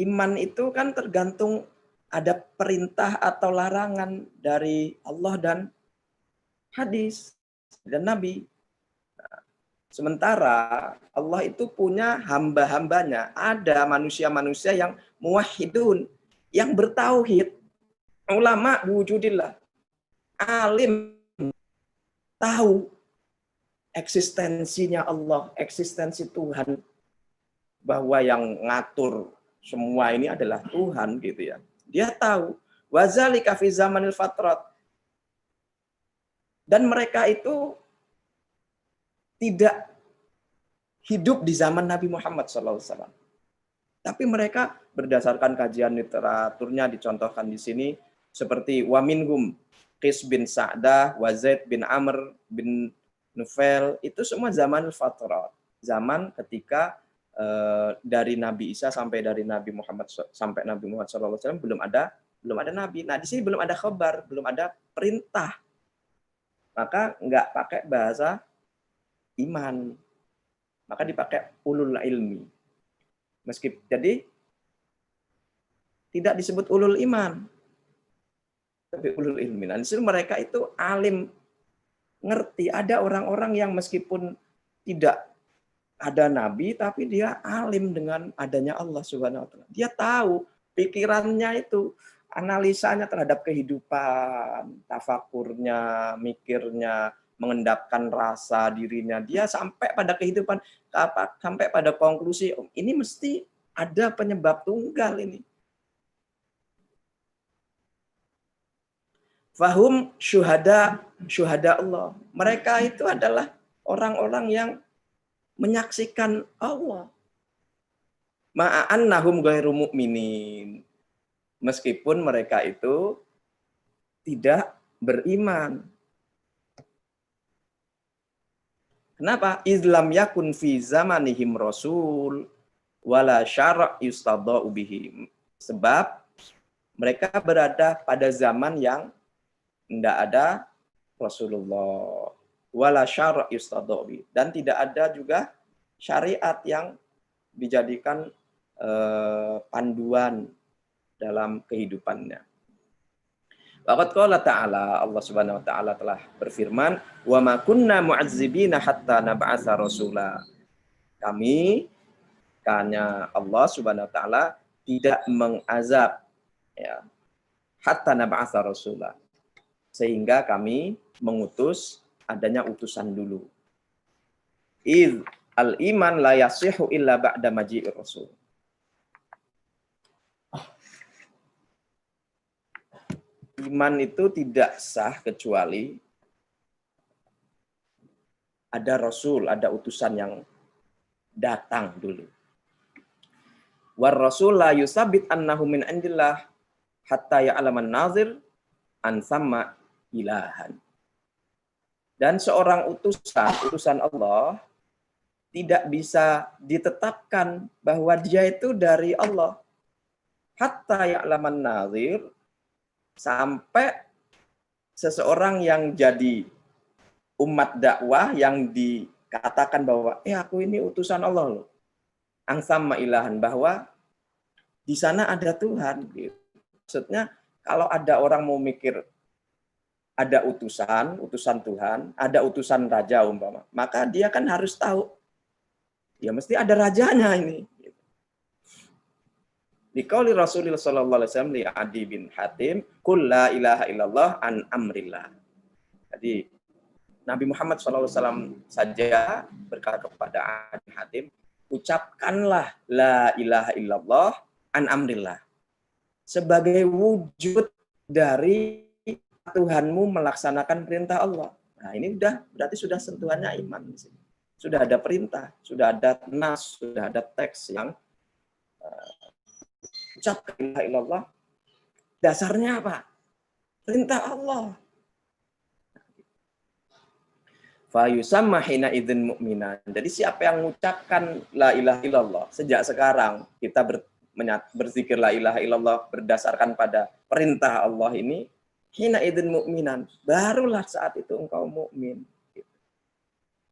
iman itu kan tergantung ada perintah atau larangan dari Allah dan hadis dan Nabi. Sementara Allah itu punya hamba-hambanya. Ada manusia-manusia yang muwahhidun, yang bertauhid. Ulama biwujudillah. Alim, tahu eksistensinya Allah, eksistensi Tuhan. Bahwa yang ngatur semua ini adalah Tuhan gitu ya. Dia tahu. Wazalika fi zamanil fatrat. Dan mereka itu tidak hidup di zaman Nabi Muhammad SAW. Tapi mereka berdasarkan kajian literaturnya dicontohkan di sini seperti wa minhum Qis bin Sa'dah, wa Zaid bin Amr bin Nufail, itu semua zaman fatrat. Zaman ketika dari Nabi Isa sampai dari Nabi Muhammad SAW belum ada nabi. Nah, di sini belum ada khabar, belum ada perintah. Maka nggak pakai bahasa iman. Maka dipakai ulul ilmi. Jadi tidak disebut ulul iman, tapi ulul ilmi. Nah, disitu mereka itu alim, ngerti. Ada orang-orang yang meskipun tidak ada nabi, tapi dia alim dengan adanya Allah Subhanahu wa Ta'ala. Dia tahu pikirannya itu, analisanya terhadap kehidupan, tafakurnya, mikirnya, mengendapkan rasa dirinya. Dia sampai pada kehidupan, sampai pada konklusi, ini mesti ada penyebab tunggal ini. Fahum syuhada Allah. Mereka itu adalah orang-orang yang menyaksikan Allah. Ma'annahum ghairu mu'minin. Meskipun mereka itu tidak beriman. Kenapa? Islam yakun fi zamanihim rasul wala syara' yustadau bihim. Sebab mereka berada pada zaman yang tidak ada Rasulullah. Wala syara' yustadau bihim. Dan tidak ada juga syariat yang dijadikan panduan dalam kehidupannya. Waqad qala ta'ala, Allah Subhanahu wa taala telah berfirman, "Wa ma kunna mu'azzibina hatta nab'atsa rasula." Kami, karena Allah Subhanahu wa taala tidak mengazab ya, hatta nab'atsa rasula. Sehingga kami mengutus adanya utusan dulu. Iz al-iman la yasihu illa ba'da maji'ir rasul. Iman itu tidak sah kecuali ada Rasul, ada utusan yang datang dulu. War Rasul la yusabit annahu min indillah hatta ya'laman nazir an sama ilahan. Dan seorang utusan Allah tidak bisa ditetapkan bahwa dia itu dari Allah. Hatta ya'laman nazir, sampai seseorang yang jadi umat dakwah yang dikatakan bahwa aku ini utusan Allah loh. Angsama ilahan, bahwa di sana ada Tuhan. Gitu. Maksudnya kalau ada orang mau mikir ada utusan Tuhan, ada utusan raja umpama, maka dia kan harus tahu ya mesti ada rajanya ini. Liqauli Rasulullah sallallahu alaihi wasallam li Adi bin Hatim, "Qul la ilaha illallah an amrillah." Jadi Nabi Muhammad sallallahu alaihi wasallam saja berkata kepada Adi bin Hatim, "Ucapkanlah la ilaha illallah an amrillah." Sebagai wujud dari Tuhanmu melaksanakan perintah Allah. Nah, ini berarti sudah sentuhannya iman. sudah ada perintah, sudah ada nas, sudah ada teks yang ucapkan la ilaha illallah. Dasarnya apa? Perintah Allah. Fa yusamma hina idzin mu'minan. Jadi siapa yang mengucapkan la ilaha illallah sejak sekarang kita berzikir la ilaha illallah berdasarkan pada perintah Allah ini, hina idzin mu'minan, barulah saat itu engkau mukmin.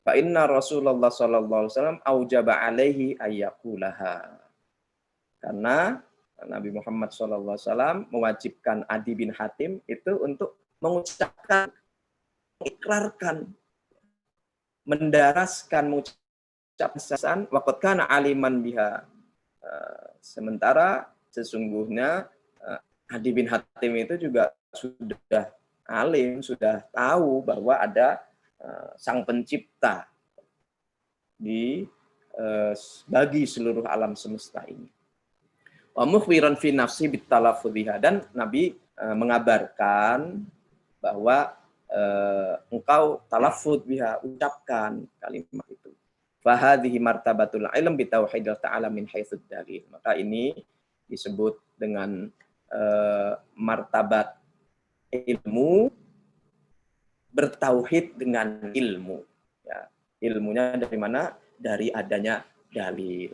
Fa inna Rasulullah sallallahu alaihi wasallam aujaba alaihi ayyakulaha. Karena Nabi Muhammad sallallahu alaihi wasallam mewajibkan Adi bin Hatim itu untuk mengucapkan, mengikrarkan, mendaraskan mengucapkan waqad kana aliman biha. Sementara sesungguhnya Adi bin Hatim itu juga sudah alim, sudah tahu bahwa ada Sang Pencipta bagi seluruh alam semesta ini. Wa mukhbiran fi nafsi bitalafudhiha, dan Nabi mengabarkan bahwa engkau talafud biha, ucapkan kalimat itu. Fa hadhihi martabatul ilm bi tauhidil ta'ala min haitsu dalil. Maka ini disebut dengan martabat ilmu bertauhid dengan ilmu. Ya, ilmunya dari mana? Dari adanya dalil.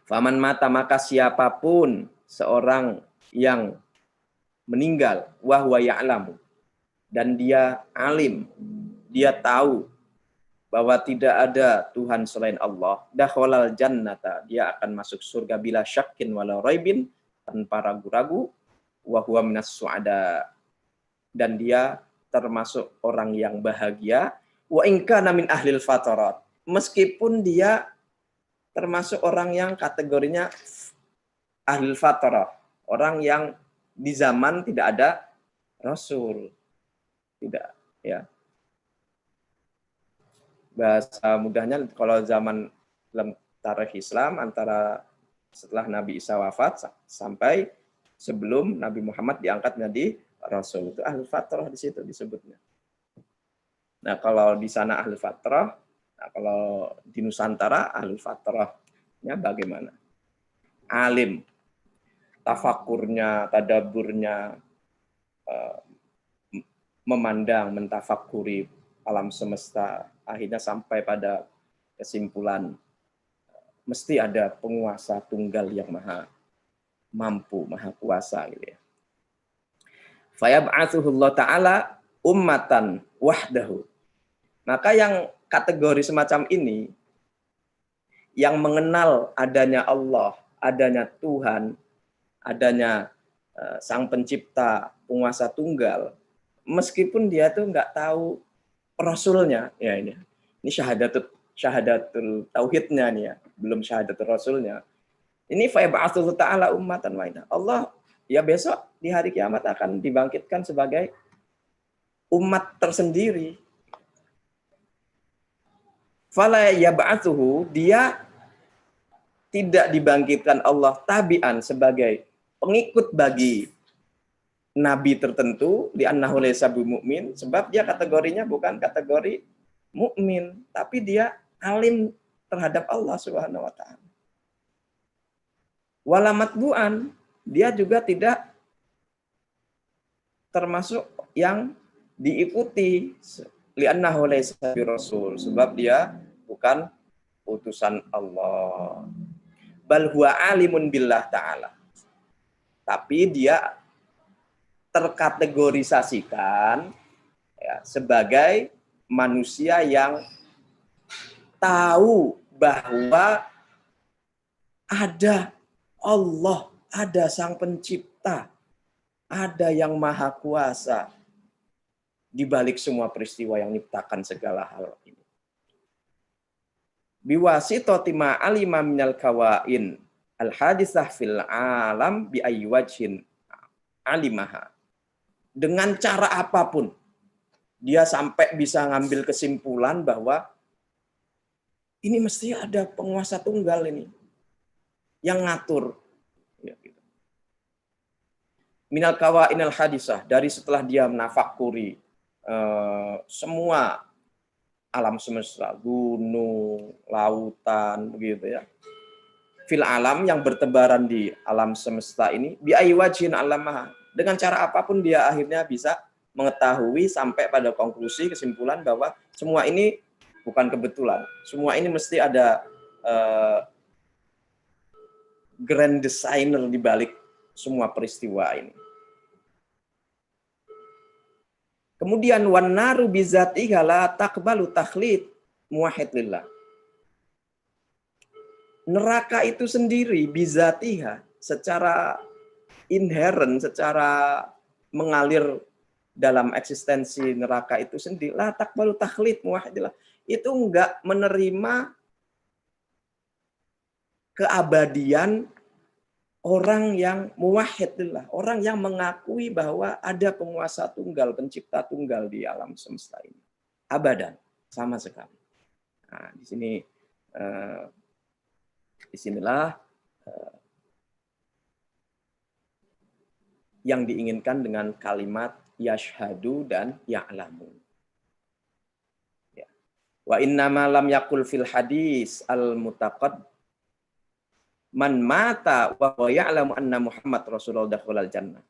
Faman mata, maka siapapun seorang yang meninggal wahwa ya'lamu, dan dia alim, dia tahu bahwa tidak ada Tuhan selain Allah, dakhalal jannata, dia akan masuk surga bila syakkin wala raibin, tanpa ragu-ragu, wa huwa minas su'ada, dan dia termasuk orang yang bahagia, wa in kana min ahlil fatarat, meskipun dia termasuk orang yang kategorinya ahlil fatarah, orang yang di zaman tidak ada Rasul. Tidak, ya. Bahasa mudahnya kalau zaman dalam tarikh Islam antara setelah Nabi Isa wafat sampai sebelum Nabi Muhammad diangkat menjadi Rasul, itu ahlul fatrah di situ disebutnya. Nah, kalau di sana ahlul fatrah, nah, kalau di Nusantara ahlul fatrahnya bagaimana? Alim, tafakurnya, tadaburnya, memandang, mentafakuri alam semesta, akhirnya sampai pada kesimpulan mesti ada penguasa tunggal yang maha mampu, maha kuasa gitu ya. Fayab'atsuhullah ta'ala ummatan wahdahu. Maka yang kategori semacam ini, yang mengenal adanya Allah, adanya Tuhan, adanya Sang Pencipta, penguasa tunggal, meskipun dia tuh nggak tahu Rasulnya, ya ini syahadatul tauhidnya nih ya, belum syahadatul Rasulnya. Ini fayab'atsuhu ta'ala ummatan wahdahu. Allah ya besok di hari kiamat akan dibangkitkan sebagai umat tersendiri. Fala yab'atsuhu, dia tidak dibangkitkan Allah tabi'an sebagai pengikut bagi nabi tertentu, di annahu laysa bimumin, sebab dia kategorinya bukan kategori mukmin, tapi dia alim terhadap Allah Subhanahu wa taala. Wala matbu'an, dia juga tidak termasuk yang diikuti, li'annahu laysa birasul, sebab dia bukan utusan Allah. Bal huwa alimun billah ta'ala. Tapi dia terkategorisasikan ya, sebagai manusia yang tahu bahwa ada Allah, ada Sang Pencipta, ada yang Maha Kuasa di balik semua peristiwa yang menciptakan segala hal ini. Biwasitati ma alima minal kawain al-hadisah fil alam bi ayyi wajhin alimaha. Dengan cara apapun dia sampai bisa ngambil kesimpulan bahwa ini mesti ada penguasa tunggal ini yang ngatur. Ya, gitu. Minal kawain al-hadisah, dari setelah dia menafakuri semua alam semesta, gunung, lautan, begitu ya. Fil alam, yang bertebaran di alam semesta ini, bi ayyi wajhin alamaha, dengan cara apapun dia akhirnya bisa mengetahui sampai pada konklusi, kesimpulan bahwa semua ini bukan kebetulan. Semua ini mesti ada grand designer di balik semua peristiwa ini. Kemudian wan naru bizatiha la taqbalu takhlid muwahhid lillah. Neraka itu sendiri bizatiha, secara inherent, secara mengalir dalam eksistensi neraka itu sendiri, la taqbalu takhlid muwahhid lillah. Itu enggak menerima keabadian orang yang muwahhidillah, orang yang mengakui bahwa ada penguasa tunggal, pencipta tunggal di alam semesta ini. Abadan, sama sekali. Nah, disinilah yang diinginkan dengan kalimat yashhadu dan ya'lamu. Ya. Wa innama lam yakul fil hadis al-mutaqad man mata wa ya'lamu anna Muhammad Rasulullah dakhulal jannah.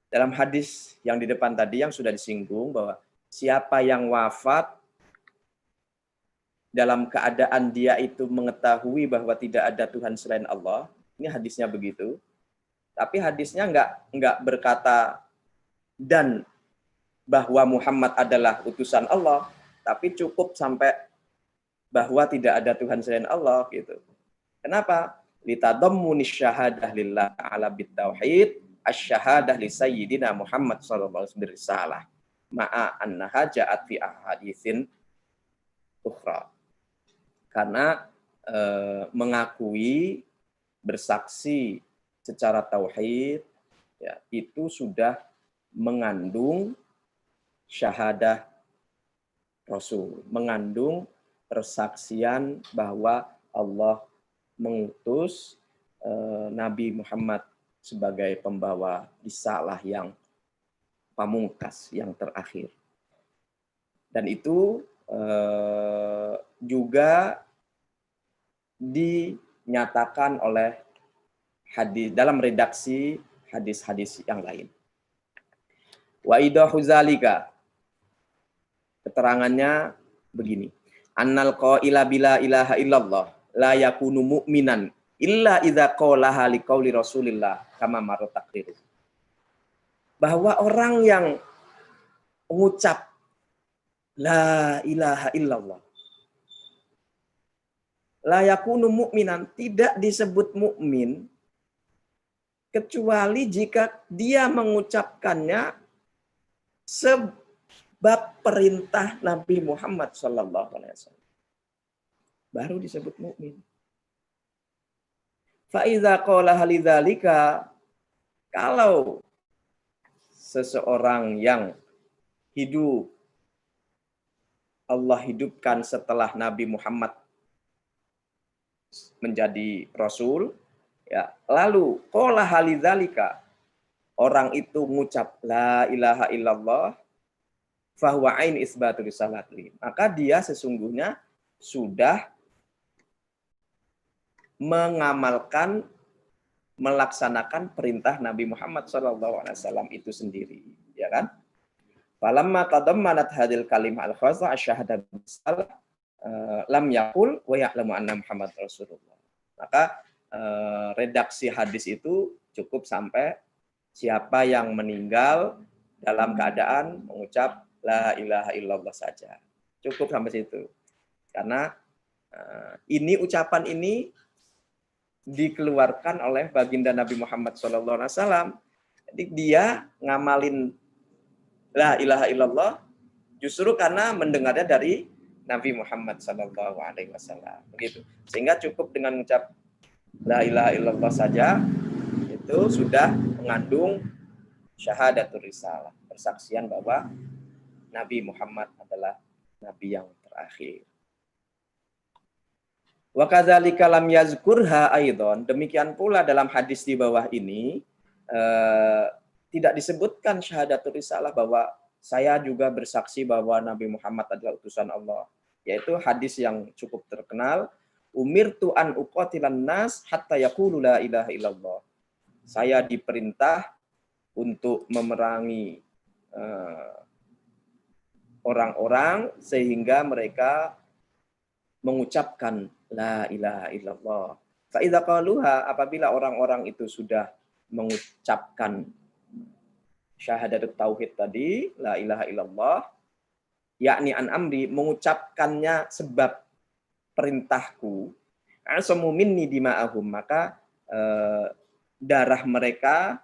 Dalam hadis yang di depan tadi yang sudah disinggung bahwa siapa yang wafat dalam keadaan dia itu mengetahui bahwa tidak ada Tuhan selain Allah, ini hadisnya begitu. Tapi hadisnya enggak berkata dan bahwa Muhammad adalah utusan Allah, tapi cukup sampai bahwa tidak ada Tuhan selain Allah gitu. Kenapa? Litadammuni syahadah lillah ta'ala bitauhid asy-syahadah li sayyidina Muhammad sallallahu alaihi wasallam birisalah ma'a annaha ja'at fi ahaditsin ukhra. Karena mengakui, bersaksi secara tauhid ya, itu sudah mengandung syahadah Rasul, mengandung persaksian bahwa Allah mengutus Nabi Muhammad sebagai pembawa risalah yang pamungkas, yang terakhir. Dan itu juga dinyatakan oleh hadis dalam redaksi hadis-hadis yang lain. Wa idahu zalika, keterangannya begini. Annal qaila bila ilaha illallah la yakunu mu'minan illa idza qalaha liqauli Rasulillah kama marra taqrir. Bahwa orang yang mengucap la ilaha illallah la yakunu mu'minan, tidak disebut mukmin kecuali jika dia mengucapkannya sebab perintah Nabi Muhammad sallallahu alaihi wasallam. Baru disebut mukmin. Fa iza qala halidzalika, kalau seseorang yang hidup Allah hidupkan setelah Nabi Muhammad menjadi rasul, ya, lalu qala halidzalika, orang itu mengucap la ilaha illallah fahuwa ain isbatul risalati, maka dia sesungguhnya sudah mengamalkan, melaksanakan perintah Nabi Muhammad SAW itu sendiri, ya kan? Falamma tadammanat hadil kalimah al-khassa asyhadu bisalah lam yaqul wa ya'lamu anna Muhammad Rasulullah. Maka redaksi hadis itu cukup sampai siapa yang meninggal dalam keadaan mengucap la ilaha illallah saja. Cukup sampai situ. Karena ini ucapan ini dikeluarkan oleh baginda Nabi Muhammad SAW. Jadi dia ngamalin la ilaha illallah justru karena mendengarnya dari Nabi Muhammad SAW. Begitu. Sehingga cukup dengan mengucap la ilaha illallah saja itu sudah mengandung syahadatul risalah, persaksian bahwa Nabi Muhammad adalah Nabi yang terakhir. Wa kadzalika lam yazkurha aidon, demikian pula dalam hadis di bawah ini tidak disebutkan syahadatul risalah bahwa saya juga bersaksi bahwa Nabi Muhammad adalah utusan Allah. Yaitu hadis yang cukup terkenal, umirtu an uqatilan nas hatta yaqulu la ilaha illallah. Saya diperintah untuk memerangi orang-orang sehingga mereka mengucapkan la ilaha illallah. Fa idza qaluha, apabila orang-orang itu sudah mengucapkan syahadat tauhid tadi, la ilaha illallah, yakni an amri, mengucapkannya sebab perintahku, asamu minni dima'ahum, maka darah mereka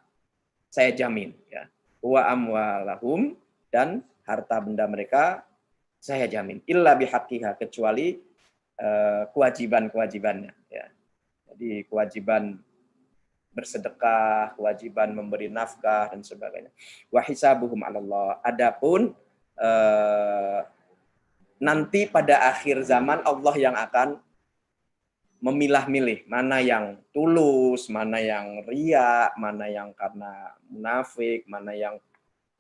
saya jamin, ya. Wa amwalahum, dan harta benda mereka saya jamin. Illa bihaqqiha, kecuali kewajiban-kewajibannya, ya. Jadi kewajiban bersedekah, kewajiban memberi nafkah dan sebagainya. Wa hisabuhum 'alallah. Adapun nanti pada akhir zaman Allah yang akan memilah-milih mana yang tulus, mana yang riya, mana yang karena munafik, mana yang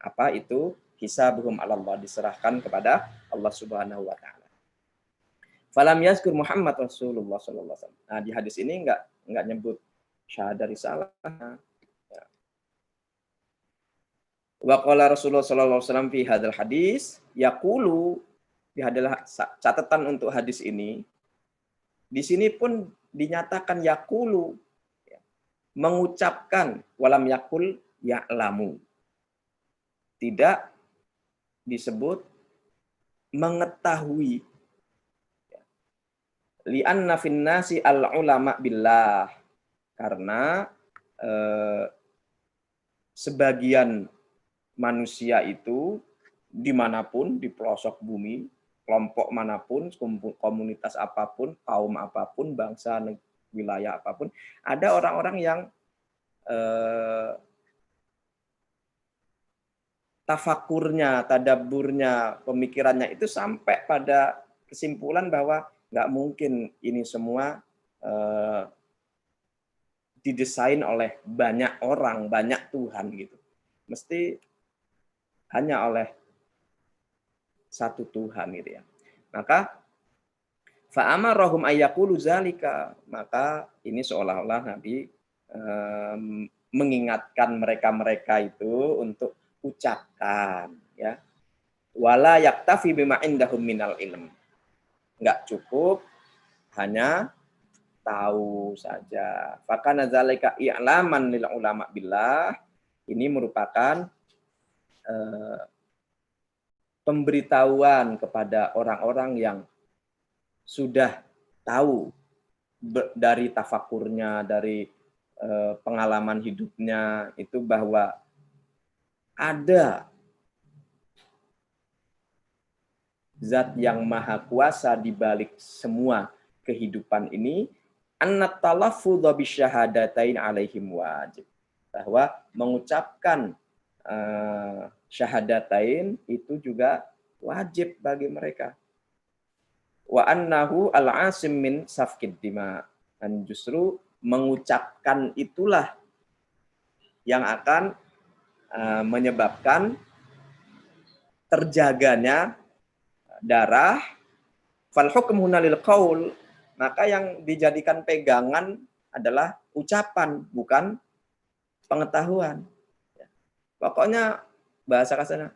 apa itu, hisabuhum 'alallah, diserahkan kepada Allah Subhanahu wa taala. Falam yazkur Muhammad Rasulullah sallallahu alaihi wasallam. Nah, di hadis ini enggak nyebut syahadat risalah. Wa qala Rasulullah sallallahu alaihi wasallam fi hadzal hadis, yaqulu, di adalah catatan untuk hadis ini. Di sini pun dinyatakan yaqulu, mengucapkan, walam yaqul ya'lamu. Tidak disebut mengetahui. Li'anna fin nasi al-ulama billah. Karena sebagian manusia itu dimanapun, di pelosok bumi, kelompok manapun, komunitas apapun, kaum apapun, bangsa, wilayah apapun, ada orang-orang yang tafakurnya, tadaburnya, pemikirannya itu sampai pada kesimpulan bahwa nggak mungkin ini semua didesain oleh banyak orang, banyak Tuhan gitu. Mesti hanya oleh satu Tuhan gitu ya. Maka fa'amarahum ayyaqulu zalika, maka ini seolah-olah Nabi mengingatkan mereka-mereka itu untuk ucapkan, ya. Wala yaktafi bima indahum minal ilm. Enggak cukup hanya tahu saja. Fakana zalika i'laman lil ulama billah. Ini merupakan pemberitahuan kepada orang-orang yang sudah tahu dari tafakurnya, dari pengalaman hidupnya itu, bahwa ada zat yang maha kuasa di balik semua kehidupan ini, annat talaffudz bisyahadatain alaihim wajib. Bahwa mengucapkan syahadatain itu juga wajib bagi mereka. Wa annahu al-asim min safkid dima. Dan justru mengucapkan itulah yang akan menyebabkan terjaganya darah. Fal hukm huna lil qaul, maka yang dijadikan pegangan adalah ucapan, bukan pengetahuan. Pokoknya bahasa kasarnya,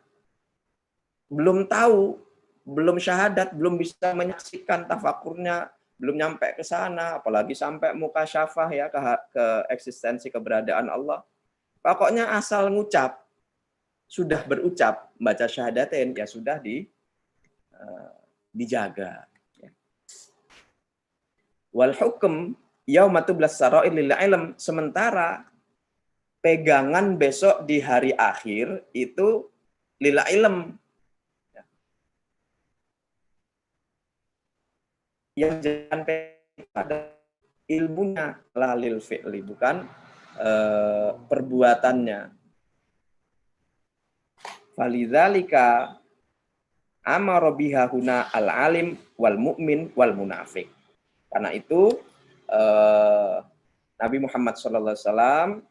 belum tahu, belum syahadat, belum bisa menyaksikan tafakurnya, belum nyampe ke sana, apalagi sampai muka syafah, ya, ke eksistensi keberadaan Allah. Pokoknya asal ngucap, sudah berucap, baca syahadatain, ya sudah dijaga. Wal hukum yauma tublas sarair lil ilm, sementara pegangan besok di hari akhir itu lil ilm. Yang jangan pada ilmunya, lalil fi'li, bukan perbuatannya. Falidzalika amara biha huna al-alim wal mu'min wal munafiq. Karena itu Nabi Muhammad SAW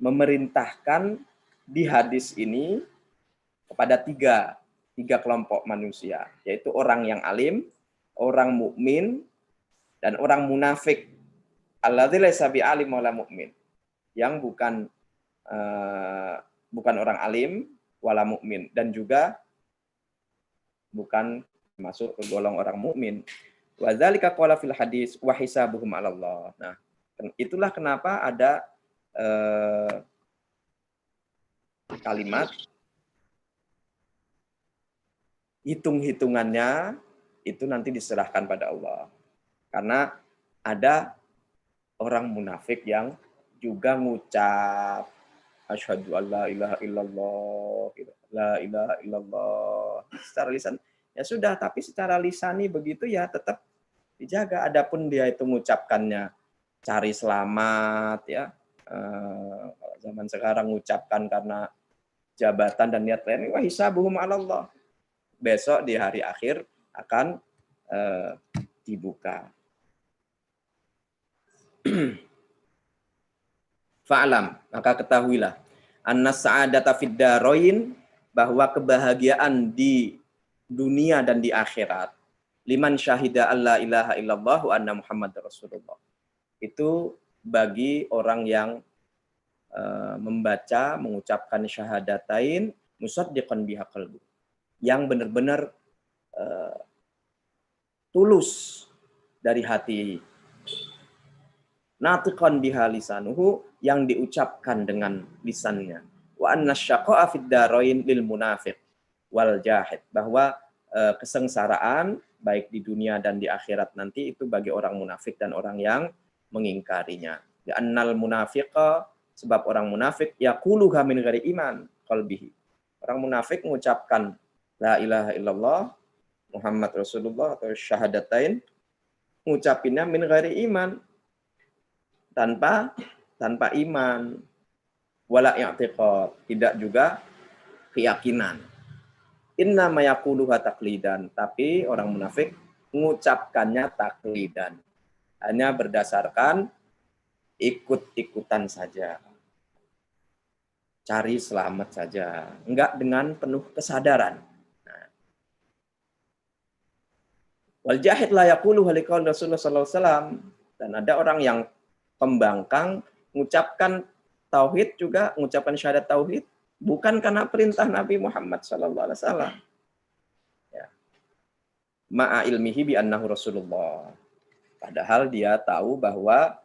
memerintahkan di hadis ini kepada tiga kelompok manusia, yaitu orang yang alim, orang mukmin, dan orang munafik. Alladzi laisa bi'alim wala mukmin, yang bukan orang alim wala mukmin, dan juga bukan masuk ke golong orang mukmin. Wa dzalika qala fil hadis wa hisabuhum 'ala Allah. Nah, itulah kenapa ada kalimat hitung-hitungannya itu nanti diserahkan pada Allah. Karena ada orang munafik yang juga ngucap asyhadu alla ilaha illallah, la ilaha illallah secara lisan. Ya sudah, tapi secara lisani begitu ya tetap dijaga. Adapun dia itu mengucapkannya cari selamat ya. Kalau zaman sekarang mengucapkan karena jabatan dan niat lain, wah hisabuhum 'ala Allah. Besok di hari akhir akan dibuka. Fa'lam, maka ketahuilah anna sa'adata fid darain, bahwa kebahagiaan di dunia dan di akhirat, liman syahida alla ilaha illallah wa anna muhammadar rasulullah, itu bagi orang yang membaca, mengucapkan syahadatain musaddiqan biha qalbu, yang benar-benar tulus dari hati, natiqan biha lisanuhu, yang diucapkan dengan lisannya, wa anna syaqa'a fid darain lil munafiq wal jahid, bahwa kesengsaraan baik di dunia dan di akhirat nanti itu bagi orang munafik dan orang yang mengingkarinya. Ya annal munafiqa, sebab orang munafik yaquluha min ghairi iman qalbihi. Orang munafik mengucapkan la ilaha illallah Muhammad Rasulullah atau syahadatain, mengucapinnya min ghairi iman, tanpa iman, wala i'tiqad, tidak juga keyakinan. Inna ma yaquluha taqlidan, tapi orang munafik mengucapkannya taklidan, hanya berdasarkan ikut-ikutan saja, cari selamat saja, enggak dengan penuh kesadaran. Wal jahid la yaqulu liqaul Rasulullah sallallahu alaihi wasallam, dan ada orang yang pembangkang mengucapkan tauhid, juga mengucapkan syahadat tauhid bukan karena perintah Nabi Muhammad sallallahu alaihi wasallam. Ya. Ma'a ilmihi bi annahu Rasulullah. Padahal dia tahu bahwa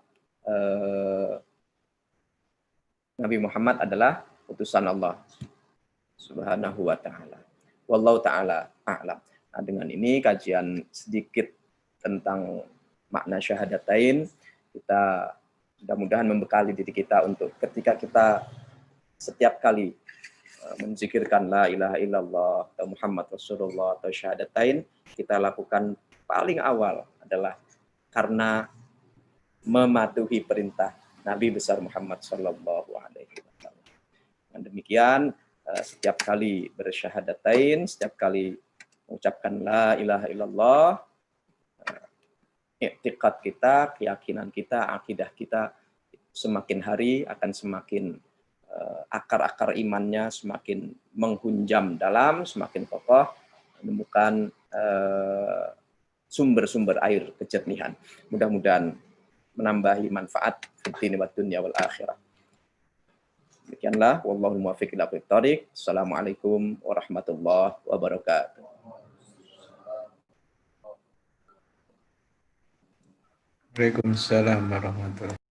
Nabi Muhammad adalah utusan Allah Subhanahu wa taala. Wallahu taala a'lam. Nah, dengan ini kajian sedikit tentang makna syahadatain, kita mudah-mudahan membekali diri kita untuk ketika kita setiap kali menzikirkan la ilaha illallah atau Muhammad Rasulullah atau syahadatain, kita lakukan paling awal adalah karena mematuhi perintah Nabi besar Muhammad sallallahu alaihi wasallam. Dan demikian setiap kali bersyahadatain, setiap kali mengucapkan la ilaha illallah, i'tiqad kita, keyakinan kita, akidah kita semakin hari akan semakin akar-akar imannya semakin menghunjam dalam, semakin kokoh, menemukan sumber-sumber air kejernihan. Mudah-mudahan menambahi manfaat fid wa dunya wal akhirah. Demikianlah, wallahul muwaffiq ila aqwamit thoriq. Assalamualaikum warahmatullahi wabarakatuh. Waalaikumsalam warahmatullahi wabarakatuh.